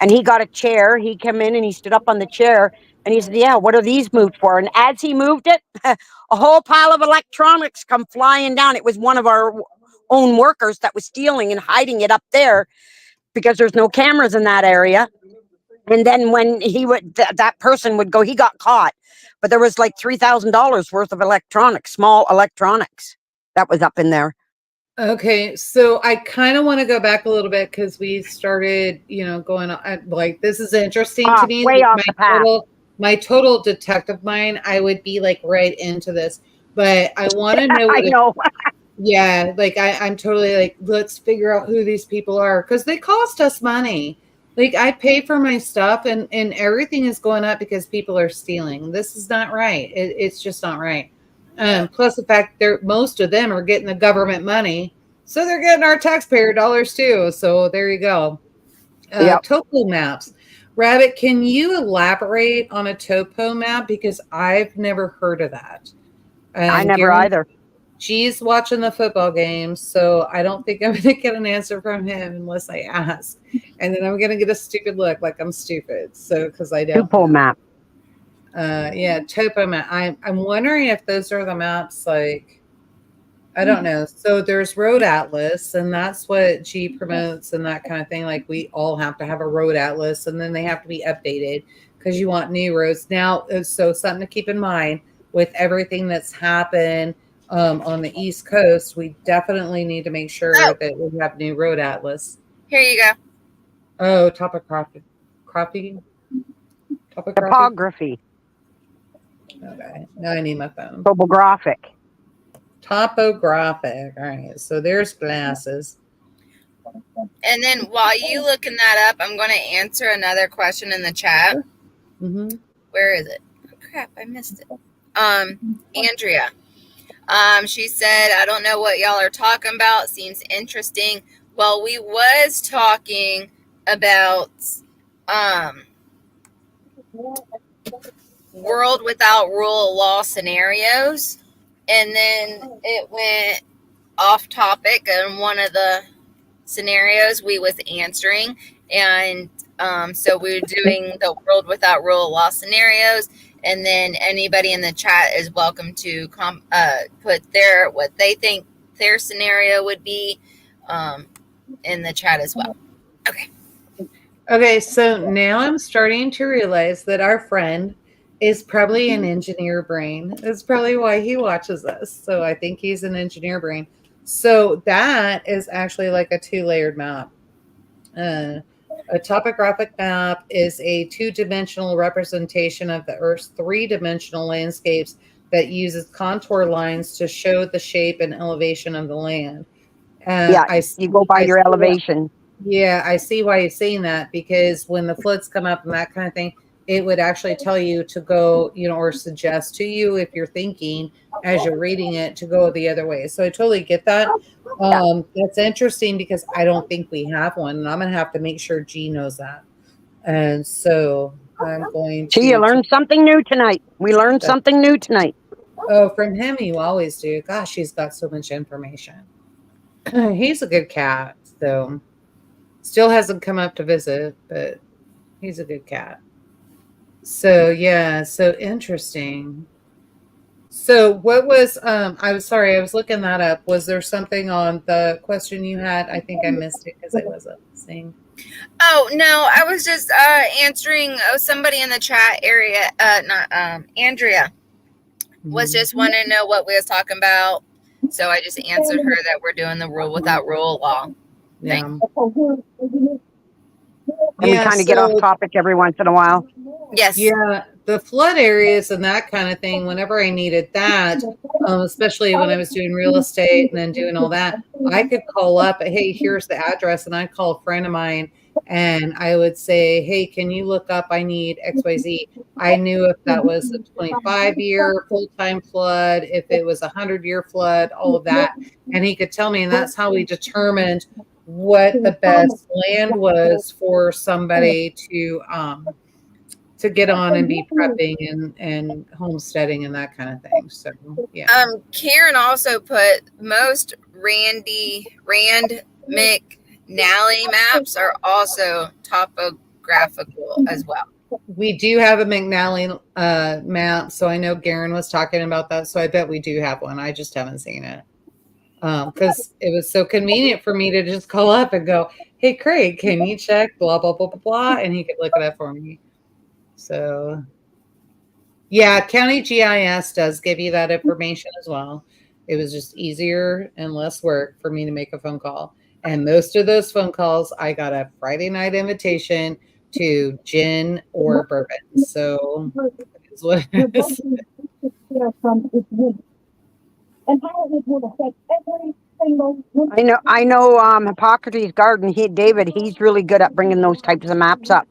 and he got a chair. He came in and he stood up on the chair and he said, yeah, what are these moved for? And as he moved it, a whole pile of electronics come flying down. It was one of our own workers that was stealing and hiding it up there because there's no cameras in that area. And then when that person would go, he got caught. But there was like $3,000 worth of electronics, small electronics that was up in there. Okay, so I kind of want to go back a little bit because we started, going on like this is interesting to me. Way Like off the path. my total detective mind, I would be like right into this, but I want to know I what. know. Yeah, like I'm totally like, let's figure out who these people are because they cost us money. Like I pay for my stuff and everything is going up because people are stealing. This is not right. It's just not right. Plus the fact most of them are getting the government money, so they're getting our taxpayer dollars too. So there you go. Yep. Topo maps. Rabbit, can you elaborate on a topo map because I've never heard of that? I never either. G's watching the football games, so I don't think I'm going to get an answer from him unless I ask. And then I'm going to get a stupid look like I'm stupid. So, because I don't Topo know. map. Yeah, topo map. I'm wondering if those are the maps like, I don't know. So there's Road Atlas, and that's what G promotes and that kind of thing. Like we all have to have a road atlas, and then they have to be updated because you want new roads. Now, so something to keep in mind with everything that's happened on the East Coast, we definitely need to make sure that we have new road atlas. Here you go. Oh, topography. Topography. Topography. Okay. Now I need my phone. Topographic. Topographic. All right. So there's glasses. And then while you looking that up, I'm going to answer another question in the chat. Mm-hmm. Where is it? Oh, crap, I missed it. Andrea. She said, I don't know what y'all are talking about. Seems interesting. Well, we was talking about world without rule of law scenarios, and then it went off topic, and one of the scenarios we was answering, and so we were doing the world without rule of law scenarios, and then anybody in the chat is welcome to put what they think their scenario would be in the chat as well. Okay, so now I'm starting to realize that our friend is probably an engineer brain. That's probably why he watches us. So I think he's an engineer brain. So that is actually like a 2-layered map. A topographic map is a 2-dimensional representation of the Earth's 3-dimensional landscapes that uses contour lines to show the shape and elevation of the land. You go by your elevation. Yeah, I see why you're saying that, because when the floods come up and that kind of thing, it would actually tell you to go, or suggest to you if you're thinking as you're reading it to go the other way. So I totally get that. That's interesting because I don't think we have one, and I'm going to have to make sure G knows that. And so I'm going to. You learned something new tonight. We learned something new tonight. Oh, from him, you always do. Gosh, he's got so much information. He's a good cat, so. Still hasn't come up to visit, but he's a good cat. So yeah, so interesting. So what was I was sorry, I was looking that up. Was there something on the question you had? I think I missed it because I wasn't listening. Oh no, I was just answering somebody in the chat area. Andrea was just wanting to know what we was talking about. So I just answered her that we're doing the rule without rule of law. Yeah. And we kind of get off topic every once in a while. Yes. Yeah, the flood areas and that kind of thing, whenever I needed that, especially when I was doing real estate and then doing all that, I could call up, hey, here's the address. And I'd call a friend of mine and I would say, hey, can you look up, I need XYZ. I knew if that was a 25-year full-time flood, if it was a 100-year flood, all of that. And he could tell me, and that's how we determined what the best land was for somebody to get on and be prepping and homesteading and that kind of thing. So yeah. Karen also put most Rand McNally maps are also topographical as well. We do have a McNally map, so I know Garen was talking about that. So I bet we do have one. I just haven't seen it. Because it was so convenient for me to just call up and go, hey, Craig, can you check blah, blah, blah, blah, blah, and he could look it up for me. So, yeah, County GIS does give you that information as well. It was just easier and less work for me to make a phone call. And most of those phone calls, I got a Friday night invitation to gin or bourbon. So, it's what it is. And how it would affect every single. I know. Hippocrates Garden. David. He's really good at bringing those types of maps up.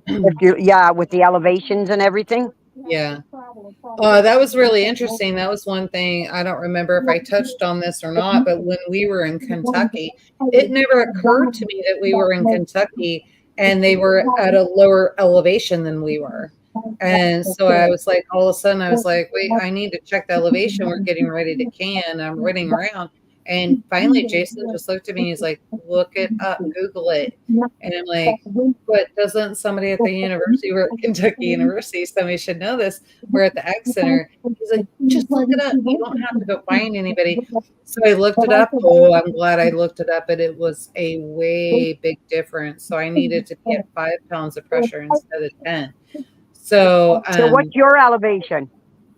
With the elevations and everything. Yeah. That was really interesting. That was one thing. I don't remember if I touched on this or not, but when we were in Kentucky, it never occurred to me that we were in Kentucky and they were at a lower elevation than we were. And so I was like, all of a sudden I was like, wait, I need to check the elevation. We're getting ready to can. I'm running around. And finally, Jason just looked at me. He's like, look it up, Google it. And I'm like, but doesn't somebody at the university, we're at Kentucky University, somebody should know this. We're at the Ag Center. He's like, just look it up. You don't have to go find anybody. So I looked it up. Oh, I'm glad I looked it up. But it was a way big difference. So I needed to be at 5 pounds of pressure instead of 10. So what's your elevation?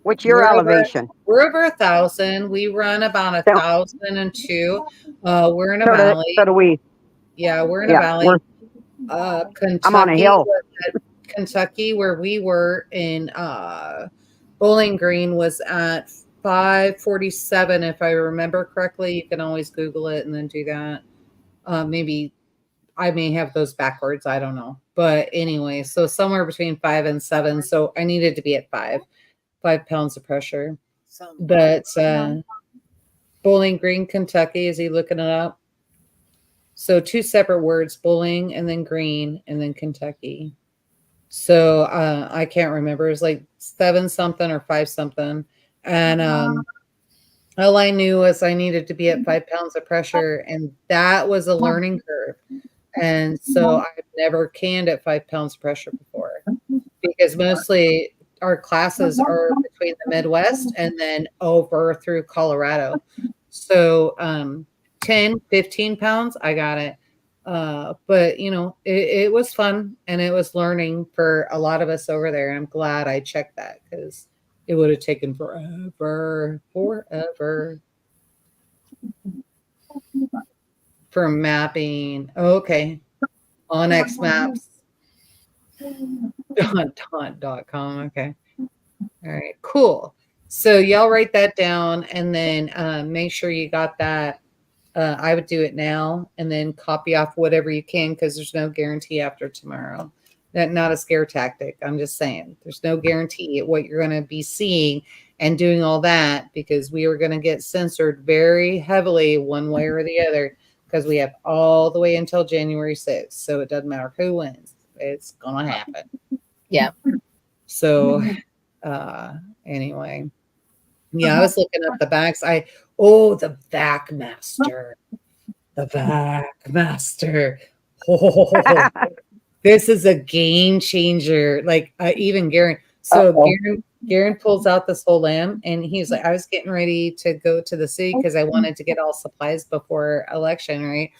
What's your elevation? We're over 1,000. We run about 1,002. We're in a valley. So do we. Yeah, we're in a valley. Kentucky, I'm on a hill. Kentucky, where we were in Bowling Green, was at 547, if I remember correctly. You can always Google it and then do that. Maybe I may have those backwards. I don't know. But anyway, so somewhere between 5 and 7. So I needed to be at 5 pounds of pressure. But Bowling Green, Kentucky, is he looking it up? So 2 separate words, Bowling and then Green and then Kentucky. So I can't remember. It was like 7 something or 5 something. And all I knew was I needed to be at 5 pounds of pressure. And that was a learning curve. And so I've never canned at 5 pounds of pressure before, because mostly our classes are between the Midwest and then over through Colorado. So 10, 15 pounds, I got it. But, you know, it was fun and it was learning for a lot of us over there. I'm glad I checked that, because it would have taken forever for mapping. Okay. Onyx Maps. .com. Okay. All right. Cool. So y'all write that down and then make sure you got that. I would do it now and then copy off whatever you can, because there's no guarantee after tomorrow. That not a scare tactic. I'm just saying there's no guarantee at what you're going to be seeing and doing all that, because we are going to get censored very heavily one way or the other, because we have all the way until January 6th. So it doesn't matter who wins. It's going to happen. Yeah. So anyway, yeah, I was looking up the backs. The Vac Master. The Vac Master. Oh, this is a game changer. Like even Garen. So Garen pulls out this whole lamb and he's like, I was getting ready to go to the city because I wanted to get all supplies before election, right?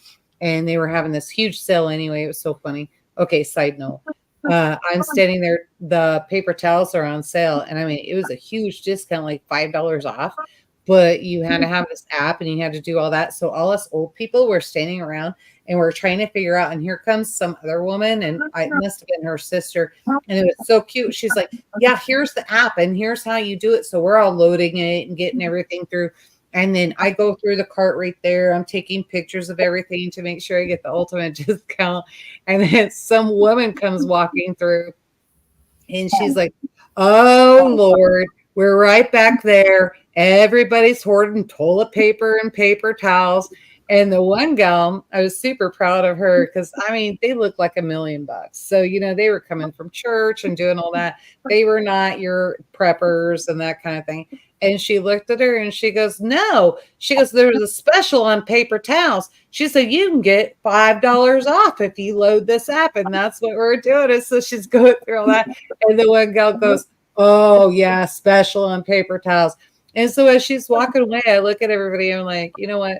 And they were having this huge sale anyway. It was so funny. Okay, side note. I'm standing there. The paper towels are on sale. And I mean, it was a huge discount, like $5 off. But you had to have this app and you had to do all that. So all us old people were standing around and we're trying to figure out. And here comes some other woman, and it must have been her sister. And it was so cute. She's like, yeah, here's the app and here's how you do it. So we're all loading it and getting everything through. And then I go through the cart right there. I'm taking pictures of everything to make sure I get the ultimate discount. And then some woman comes walking through and she's like, oh, Lord, we're right back there. Everybody's hoarding toilet paper and paper towels. And the one gal, I was super proud of her because, I mean, they look like $1 million. So, you know, they were coming from church and doing all that. They were not your preppers and that kind of thing. And she looked at her and she goes, no. She goes, there's a special on paper towels. She said, you can get $5 off if you load this app. And that's what we're doing. And so she's going through all that. And the one gal goes, oh, yeah, special on paper towels. And so as she's walking away, I look at everybody and I'm like, you know what?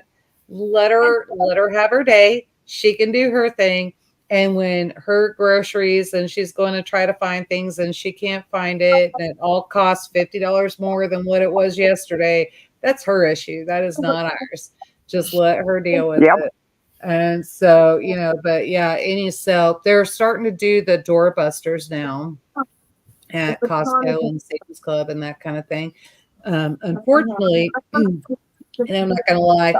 Let her have her day. She can do her thing. And when her groceries and she's going to try to find things and she can't find it, and it all costs $50 more than what it was yesterday, that's her issue. That is not ours. Just let her deal with it. And so, you know, but yeah, any sale, they're starting to do the doorbusters now at Costco and Sam's Club and that kind of thing. Unfortunately, and I'm not going to lie,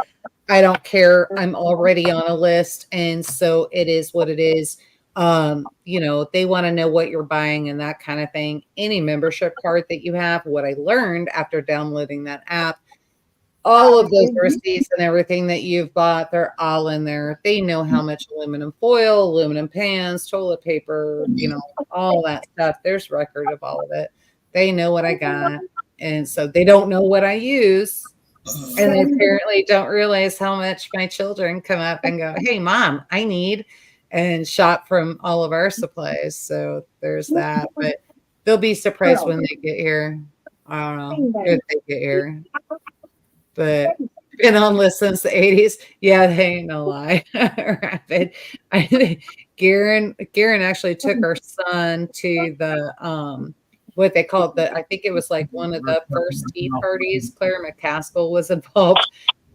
I don't care. I'm already on a list. And so it is what it is. You know, they want to know what you're buying and that kind of thing. Any membership card that you have, what I learned after downloading that app, all of those receipts and everything that you've bought, they're all in there. They know how much aluminum foil, aluminum pans, toilet paper, you know, all that stuff. There's record of all of it. They know what I got. And so they don't know what I use. And they apparently don't realize how much my children come up and go, "Hey, Mom, I need," and shop from all of our supplies. So there's that. But they'll be surprised when they get here. I don't know if they get here. But been on list since the 80s. Yeah, they ain't no lie. Rapid. I think Garen actually took our son to the what they called I think it was like one of the first tea parties. Claire McCaskill was involved.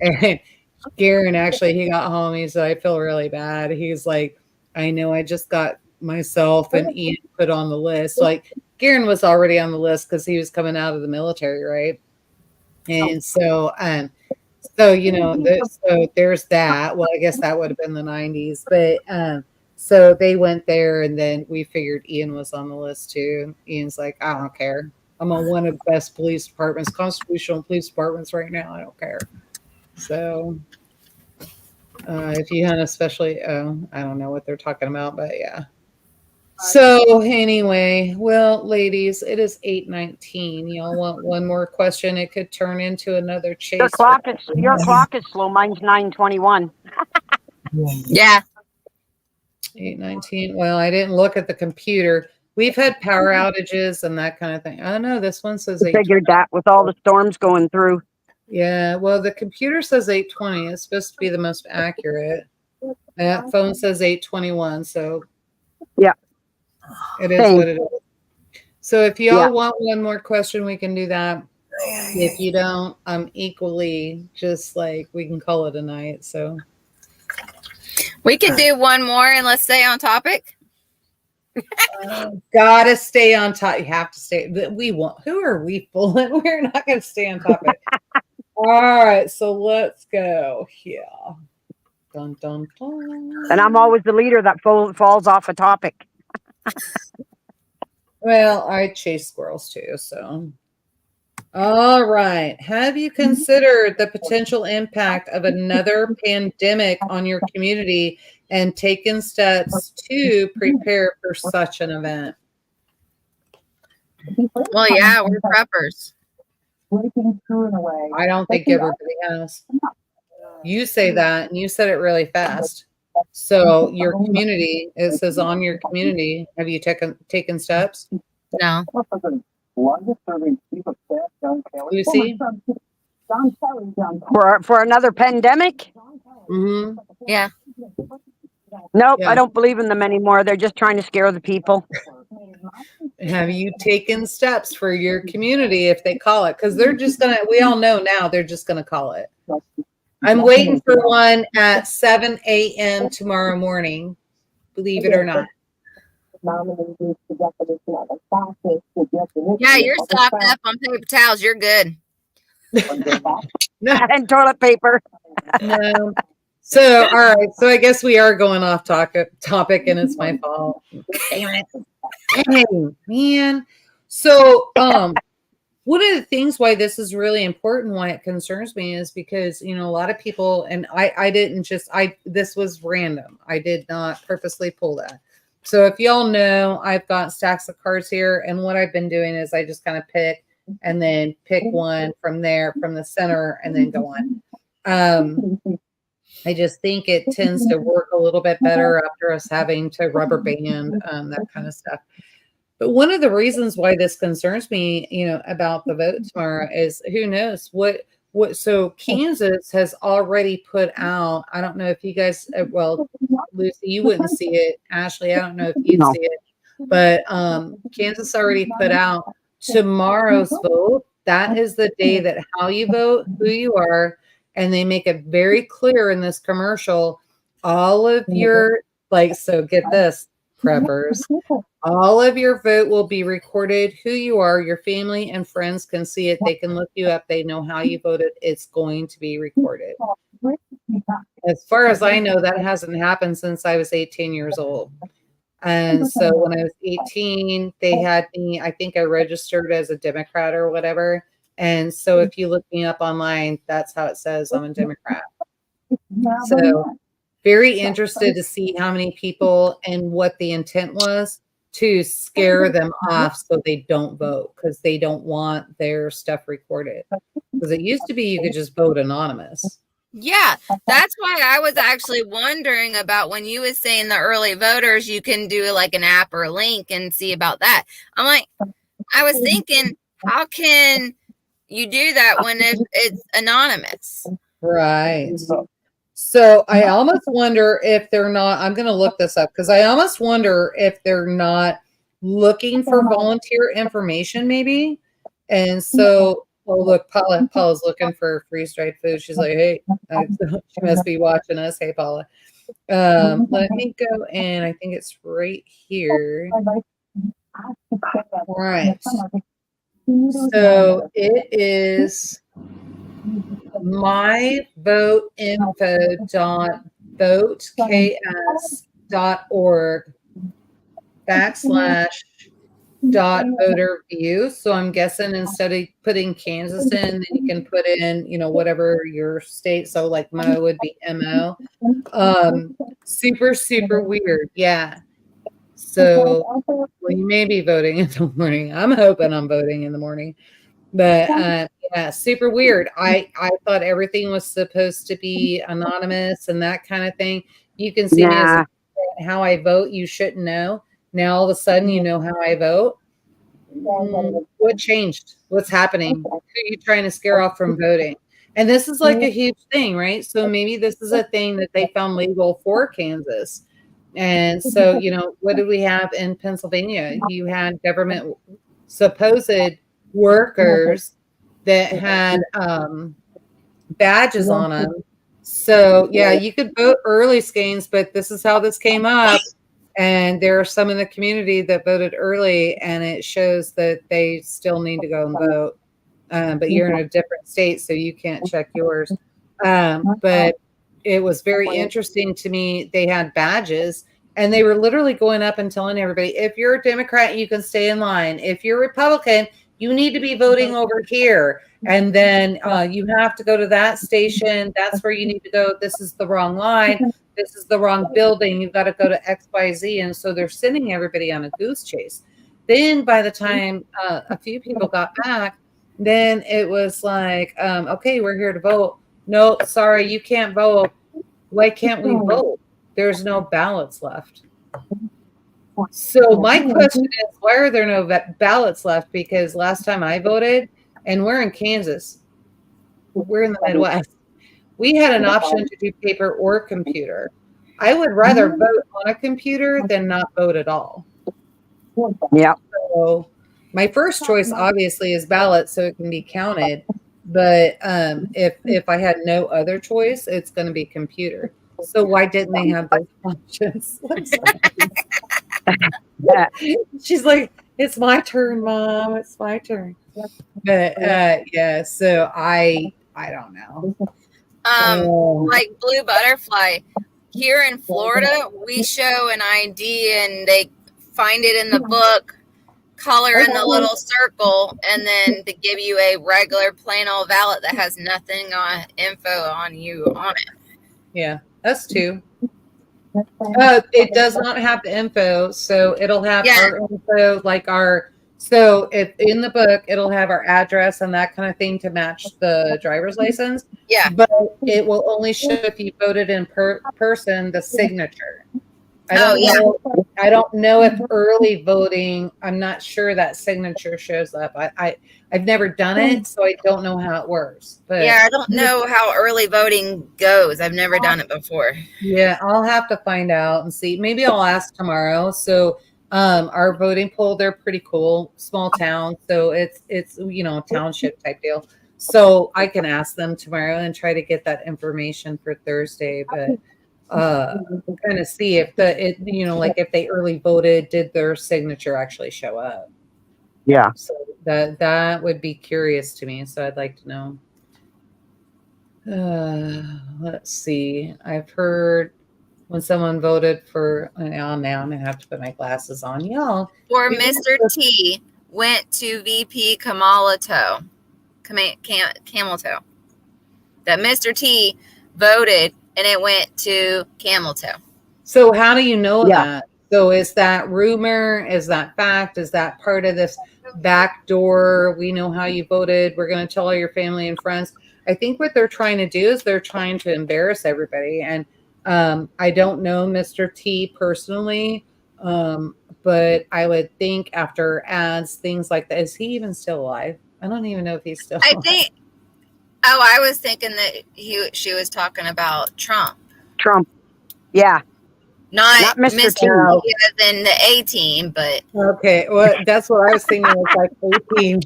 And Garen actually, he got home. He said, I feel really bad. He's like, I know I just got myself and Ian put on the list. Like Garen was already on the list because he was coming out of the military, right? And so so there's that. Well, I guess that would have been the 90s, but so they went there, and then we figured Ian was on the list too. Ian's like, I don't care. I'm on one of the best police departments, constitutional police departments right now. I don't care. So if you hunt, especially, I don't know what they're talking about, but yeah. So anyway, well, ladies, it is 8:19. Y'all want one more question? It could turn into another chase. Your clock is slow. Mine's 9:21. Yeah. 8:19. Well, I didn't look at the computer. We've had power outages and that kind of thing. Oh no, this one says 8:20. Figured that with all the storms going through. Yeah, well, the computer says 8:20. It's supposed to be the most accurate. That phone says 8:21. So yeah. It is what it is. So if y'all want one more question, we can do that. If you don't, I'm equally just like we can call it a night. So we can do one more and let's stay on topic. Gotta stay on top. You have to stay. We want. Who are we fooling? We're not going to stay on topic. All right, so let's go here. Dun, dun, dun. And I'm always the leader that falls off a topic. Well, I chase squirrels too, so. All right. Have you considered the potential impact of another pandemic on your community and taken steps to prepare for such an event? Well, yeah, we're preppers. I don't think everybody has. You say that, and you said it really fast. So your community, it says on your community, have you taken steps? No. Lucy? For another pandemic? Mm-hmm. Yeah. Nope, I don't believe in them anymore. They're just trying to scare the people. Have you taken steps for your community if they call it? Because they're just going to, we all know now, they're just going to call it. I'm waiting for one at 7 a.m. tomorrow morning, believe it or not. Yeah, you're stocked up on paper towels. You're good. And toilet paper. No. So, all right. So I guess we are going off topic and it's my fault. Damn it. Dang, man. So, one of the things why this is really important, why it concerns me is because, a lot of people, and this was random. I did not purposely pull that. So if y'all know, I've got stacks of cards here, and what I've been doing is I just kind of pick and then pick one from there, from the center, and then go on. I just think it tends to work a little bit better after us having to rubber band, that kind of stuff. But one of the reasons why this concerns me, about the vote tomorrow is who knows what, so Kansas has already put out, I don't know if you guys, well, Lucy, you wouldn't see it. Ashley, I don't know if you'd see it, but Kansas already put out tomorrow's vote. That is the day that how you vote, who you are, and they make it very clear in this commercial, all of your, so get this, preppers, all of your vote will be recorded, who you are, your family and friends can see it. They can look you up. They know how you voted. It's going to be recorded. As far as I know, that hasn't happened since I was 18 years old. And so when I was 18, they had me, I think I registered as a Democrat or whatever. And so if you look me up online, that's how it says I'm a Democrat. So very interested to see how many people and what the intent was to scare them off so they don't vote because they don't want their stuff recorded. Because it used to be you could just vote anonymous. Yeah, that's why I was actually wondering about when you was saying the early voters, you can do like an app or a link and see about that. I'm like, I was thinking, how can you do that when it's anonymous? Right. So I almost wonder if they're not, I'm going to look this up because I almost wonder if they're not looking for volunteer information maybe. And so, oh, look, Paula's looking for freeze-dried food. She's like, hey, she must be watching us. Hey, Paula. Let me go and I think it's right here. All right. So it is myvotinfo.voteks.org/voter view. So I'm guessing instead of putting Kansas in, then you can put in, whatever your state. So like Mo would be MO. Super, super weird. Yeah. So you may be voting in the morning. I'm hoping I'm voting in the morning. But yeah, super weird. I thought everything was supposed to be anonymous and that kind of thing. You can see me as how I vote. You shouldn't know. Now all of a sudden you know how I vote. What changed? What's happening? Who are you trying to scare off from voting? And this is like a huge thing, right? So maybe this is a thing that they found legal for Kansas. And so, what did we have in Pennsylvania? You had government supposed workers that had badges on them. So yeah, you could vote early, Skeins, but this is how this came up. And there are some in the community that voted early, and it shows that they still need to go and vote. But you're in a different state, so you can't check yours. But it was very interesting to me. They had badges, and they were literally going up and telling everybody, if you're a Democrat, you can stay in line. If you're a Republican, you need to be voting over here. And then you have to go to that station. That's where you need to go. This is the wrong line. This is the wrong building. You've got to go to XYZ. And so they're sending everybody on a goose chase. Then by the time a few people got back, then it was like, okay, we're here to vote. No, sorry, you can't vote. Why can't we vote? There's no ballots left. So my question is, why are there no ballots left? Because last time I voted, and we're in Kansas, we're in the Midwest, we had an option to do paper or computer. I would rather vote on a computer than not vote at all. Yeah. So my first choice obviously is ballot so it can be counted. But if I had no other choice, it's going to be computer. So why didn't they have those options? She's like, it's my turn, Mom. It's my turn. But yeah, so I don't know. Like Blue Butterfly here in Florida, we show an ID and they find it in the book, color in the little circle, and then they give you a regular plain old ballot that has nothing on info on you on it. Yeah, us too. It does not have the info, so it'll have our info, like so if in the book, it'll have our address and that kind of thing to match the driver's license. Yeah. But it will only show if you voted in person, the signature. I don't know if early voting, I'm not sure that signature shows up. I've never done it, so I don't know how it works. But yeah, I don't know how early voting goes. I've never done it before. Yeah, I'll have to find out and see. Maybe I'll ask tomorrow. So our voting poll, they're pretty cool, small town. So it's township type deal. So I can ask them tomorrow and try to get that information for Thursday. But kind of see if if they early voted, did their signature actually show up? Yeah. So that would be curious to me. So I'd like to know. Let's see. I've heard when someone voted for now I'm gonna have to put my glasses on, y'all. Or Mr. T went to VP Camel-Toe. That Mr. T voted and it went to Camel-Toe. So how do you know that? So is that rumor? Is that fact? Is that part of this back door? We know how you voted. We're going to tell all your family and friends. I think what they're trying to do is they're trying to embarrass everybody. And I don't know Mr. T personally, but I would think after ads, things like that. Is he even still alive? I don't even know if he's still I alive. think. Oh, I was thinking that she was talking about Trump, Trump. Yeah. not Mr. Mr. T. T as in the A team, but Okay, well, that's what I was thinking. Was like 18.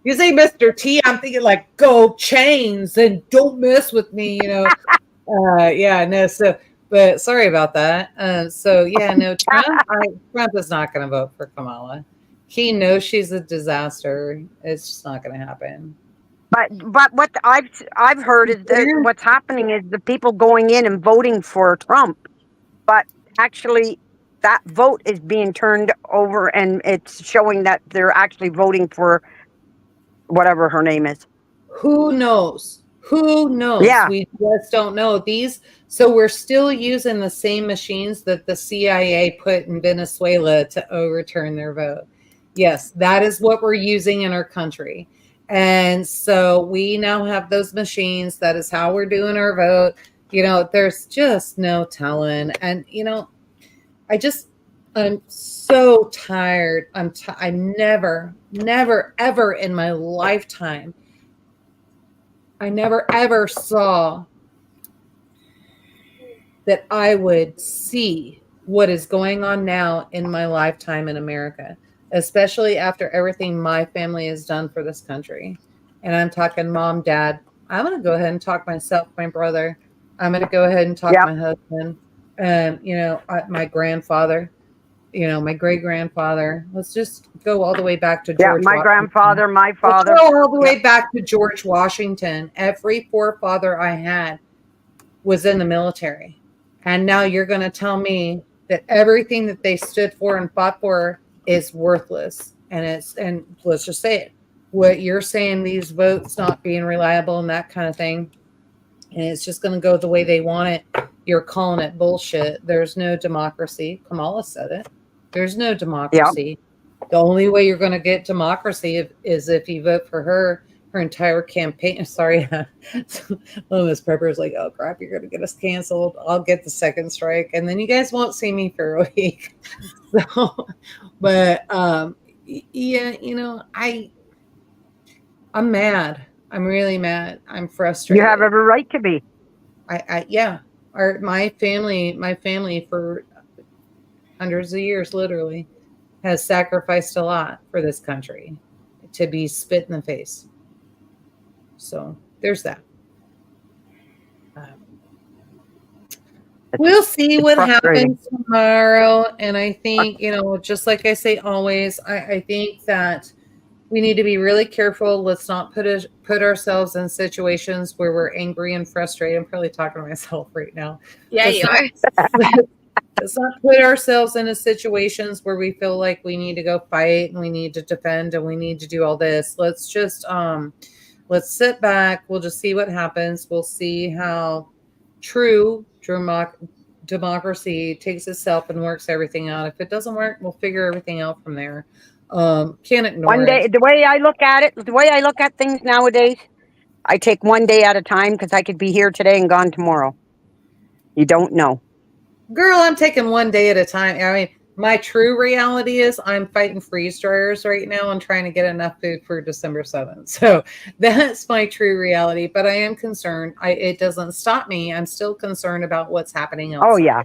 You say Mr. T, I'm thinking like go chains and don't mess with me, you know. Yeah, no. So, but sorry about that. So yeah, no. Trump is not going to vote for Kamala. He knows she's a disaster. It's just not going to happen. But what I've heard is that Yeah. what's happening is the people going in and voting for Trump, but actually that vote is being turned over and it's showing that they're actually voting for whatever her name is. Who knows? Who knows? Yeah. We just don't know. So we're still using the same machines that the CIA put in Venezuela to overturn their vote. Yes, that is what we're using in our country. And so we now have those machines. That is how we're doing our vote. You know, there's just no telling. And, you know, I'm so tired. I never, ever in my lifetime I never ever saw that I would see what is going on now in my lifetime in America, especially after everything my family has done for this country. And I'm talking mom, dad. I'm going to go ahead and talk myself, my brother. I'm going to go ahead and talk Yep. my husband, you know, my grandfather, you know, my great grandfather. Let's just go all the way back to Yeah. George My Washington. grandfather, my Let's father. go all the way back to George Washington. Every forefather I had was in the military. And now you're going to tell me that everything that they stood for and fought for is worthless. And let's just say it. What you're saying, these votes not being reliable and that kind of thing, and it's just going to go the way they want it. You're calling it bullshit. There's no democracy. Kamala said it. There's no democracy. The only way you're going to get democracy is if you vote for her entire campaign. Sorry. Miss Pepper's like, oh crap, you're going to get us canceled. I'll get the second strike. And then you guys won't see me for a week. So, but yeah, you know, I'm mad. I'm really mad. I'm frustrated. You have every right to be. Yeah. My family for hundreds of years, literally, has sacrificed a lot for this country to be spit in the face. So there's that. We'll see what happens tomorrow. And I think, you know, just like I say always, I think that we need to be really careful. Let's not put ourselves in situations where we're angry and frustrated. I'm probably talking to myself right now. yeah, you are. Let's not put ourselves into situations where we feel like we need to go fight and we need to defend and we need to do all this. Let's just let's sit back. We'll just see what happens. We'll see how true democracy takes itself and works everything out. If it doesn't work, we'll figure everything out from there. Can't ignore One day, it. the way I look at it, the way I look at things nowadays, I take one day at a time because I could be here today and gone tomorrow. You don't know. Girl, I'm taking one day at a time. I mean, my true reality is I'm fighting freeze dryers right now and trying to get enough food for December 7th. So that's my true reality. But I am concerned. It doesn't stop me. I'm still concerned about what's happening outside. Oh yeah.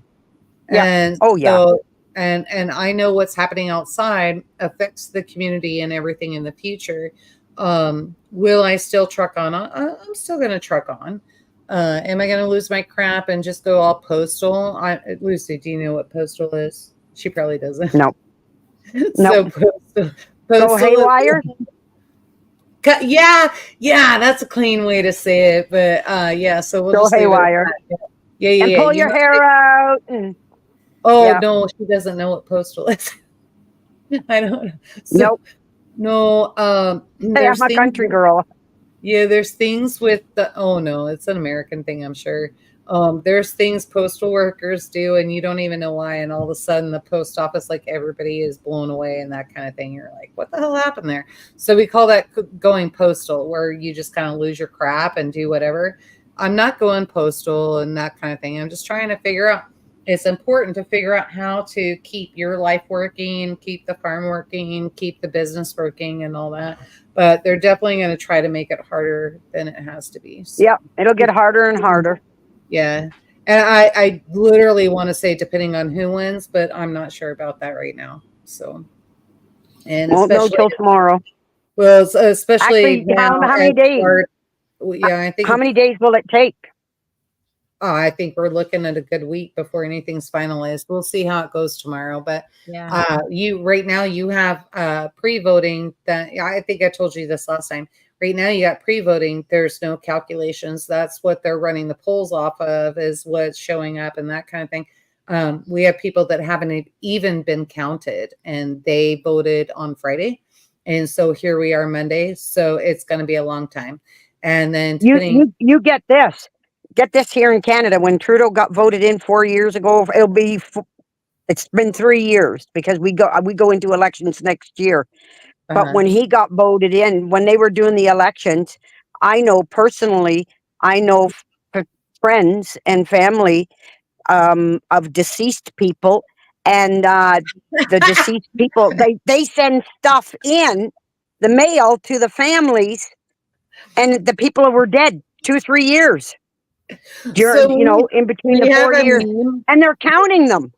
Yeah. And oh yeah. So, and I know what's happening outside affects the community and everything in the future. Will I still truck on? I'm still going to truck on. Am I going to lose my crap and just go all postal? Lucy, do you know what postal is? She probably doesn't. Nope. So nope. postal Go haywire? Yeah, that's a clean way to say it. But yeah, so we'll Go just haywire. Yeah. And pull your hair out. And, no, she doesn't know what postal is. I don't know. So, nope. No, I'm a country girl. Yeah, there's things with the, oh no, it's an American thing, I'm sure. There's things postal workers do, and you don't even know why. And all of a sudden, the post office, like everybody is blown away and that kind of thing. You're like, what the hell happened there? So we call that going postal, where you just kind of lose your crap and do whatever. I'm not going postal and that kind of thing. I'm just trying to figure out. It's important to figure out how to keep your life working, keep the farm working, keep the business working, and all that. But they're definitely going to try to make it harder than it has to be. So. Yep, it'll get harder and harder. Yeah. And I literally want to say depending on who wins, but I'm not sure about that right now. So, and Won't know especially, till tomorrow. well, especially Actually, now how many as days? yeah, I think How many days will it take? I think we're looking at a good week before anything's finalized. We'll see how it goes tomorrow. But Yeah. you right now you have pre-voting that I think I told you this last time. Right now you got pre-voting. There's no calculations. That's what they're running the polls off of is what's showing up and that kind of thing. We have people that haven't even been counted and they voted on Friday. And so here we are Monday. So it's going to be a long time. And then You get this. Get this here in Canada. When Trudeau got voted in 4 years ago, it's been 3 years because we go into elections next year. But when he got voted in, when they were doing the elections, I know personally, I know friends and family of deceased people, and the deceased people they send stuff in the mail to the families, and the people who were dead 2-3 years during, so in between we the have 4 a years, meme. and they're counting them.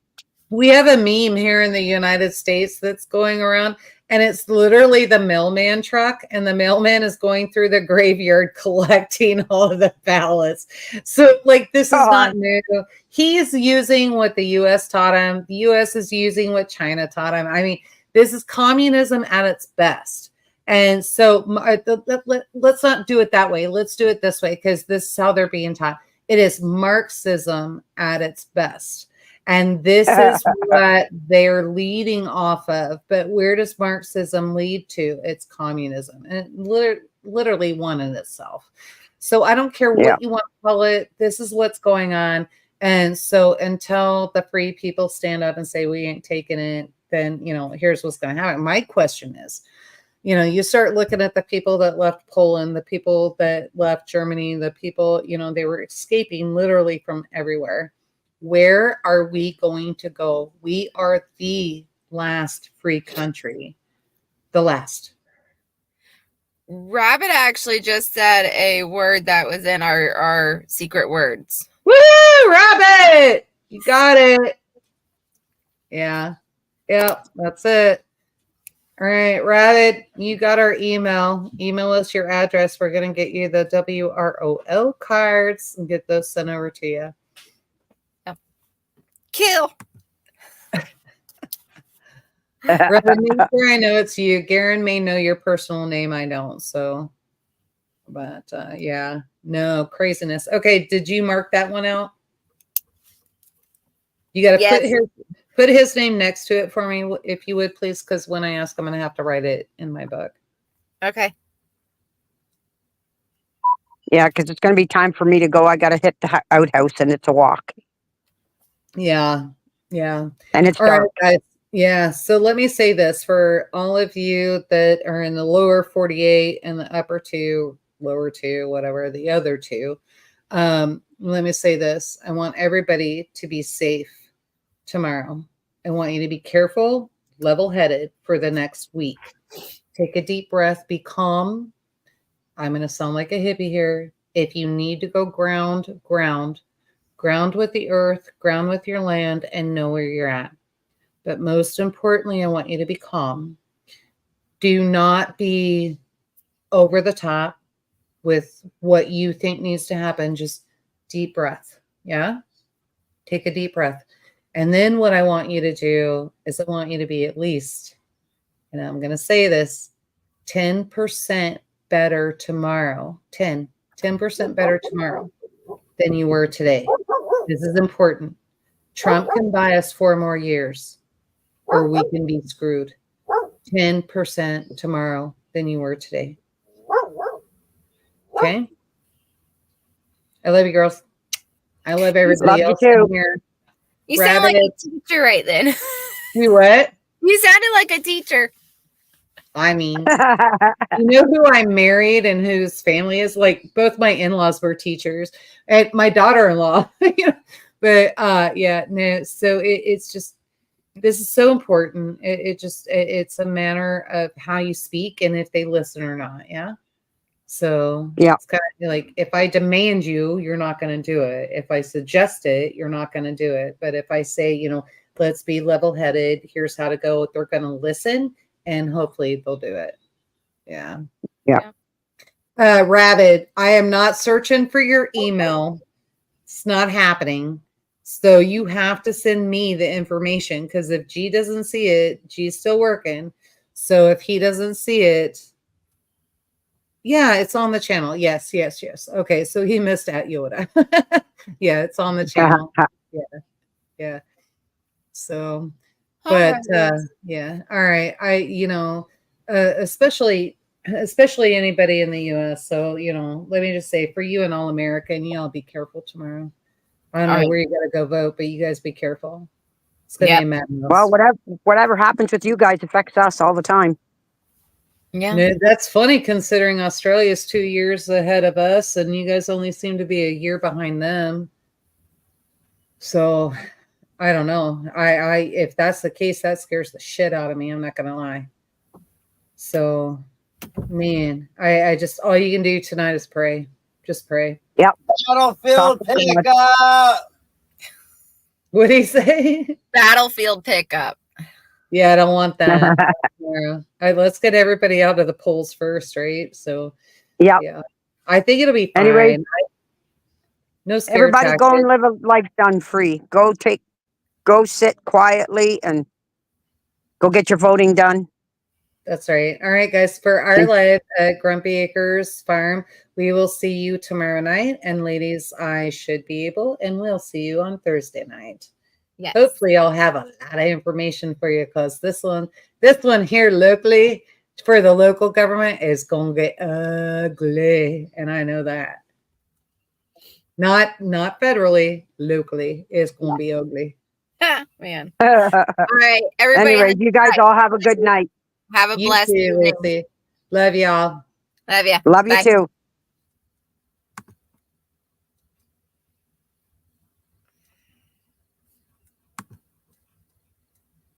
We have a meme here in the United States that's going around, and it's literally the mailman truck, and the mailman is going through the graveyard collecting all of the ballots. So, like, this is not new. He's using what the U.S. taught him. The U.S. is using what China taught him. I mean, this is communism at its best. And so let's not do it that way. Let's do it this way because this is how they're being taught. It is Marxism at its best. And this is what they're leading off of. But where does Marxism lead to? It's communism. And literally one in itself. So I don't care what you want to call it. This is what's going on. And so until the free people stand up and say, we ain't taking it, then, here's what's going to happen. My question is, you start looking at the people that left Poland, the people that left Germany, the people, they were escaping literally from everywhere. Where are we going to go? We are the last free country. The last. Rabbit actually just said a word that was in our secret words. Woo, Rabbit! You got it. Yeah. Yep, that's it. All right, Rabbit, you got our email. Email us your address. We're going to get you the WROL cards and get those sent over to you. Kill. Rather make sure I know it's you. Garen may know your personal name. I don't. So, but yeah, no craziness. Okay, did you mark that one out? You got to put his name next to it for me, if you would, please, because when I ask, I'm going to have to write it in my book. Okay. Yeah, because it's going to be time for me to go. I got to hit the outhouse, and it's a walk. Yeah, yeah. And it's all dark. Right, guys. Yeah, so let me say this for all of you that are in the lower 48 and the upper two, lower two, whatever, the other two. Let me say this. I want everybody to be safe tomorrow. I want you to be careful, level-headed for the next week. Take a deep breath, be calm. I'm going to sound like a hippie here. If you need to go ground with the earth, ground with your land, and know where you're at. But most importantly, I want you to be calm. Do not be over the top with what you think needs to happen. Just deep breath. Yeah? Take a deep breath. And then what I want you to do is I want you to be at least, and I'm going to say this, 10% better tomorrow. 10% better tomorrow than you were today. This is important. Trump can buy us 4 more years, or we can be screwed. 10% tomorrow than you were today. Okay? I love you, girls. I love everybody Love you else too. in here. You sound like a Rabbit. teacher right then. You what? You sounded like a teacher. I mean, you know who I married and whose family is? Like both my in-laws were teachers and my daughter-in-law. You know? But yeah, no. So it's just this is so important. It's a matter of how you speak and if they listen or not. Yeah. So Yeah. it's kind of like if I demand you, you're not going to do it. If I suggest it, you're not going to do it. But if I say, you know, let's be level-headed, here's how to go, they're going to listen and hopefully they'll do it. Yeah. Yeah. Rabbit, I am not searching for your email. It's not happening. So you have to send me the information because if G doesn't see it, G's still working. So if he doesn't see it, yeah, it's on the channel. Yes. Okay, so he missed at Yoda. Yeah, it's on the channel. Yeah, yeah. So, but yeah, all right. Especially anybody in the U.S. So let me just say for you and all American, y'all be careful tomorrow. I don't know where you got to go vote, but you guys be careful. It's gonna be a madness. Well, whatever happens with you guys affects us all the time. Yeah. That's funny considering Australia is 2 years ahead of us and you guys only seem to be a year behind them. So I don't know. If that's the case, that scares the shit out of me. I'm not gonna lie. So man, I just all you can do tonight is pray. Just pray. Yep. Battlefield pickup. What'd he say? Battlefield pickup. Yeah, I don't want that. All right, let's get everybody out of the polls first, right? So yeah, I think it'll be fine. Anyway, no scare everybody tactics. go and live a life done free. Go sit quietly and go get your voting done. That's right. All right, guys, for our live at Grumpy Acres Farm, we will see you tomorrow night. And ladies, I should be able, and we'll see you on Thursday night. Yes. Hopefully I'll have a lot of information for you because this one here locally for the local government is going to get ugly. And I know that. Not federally, locally, it's going to be ugly. Man. All right, everybody. Anyway, you guys all have a good night. Have a blessed evening. Love y'all. Love ya. Love you too.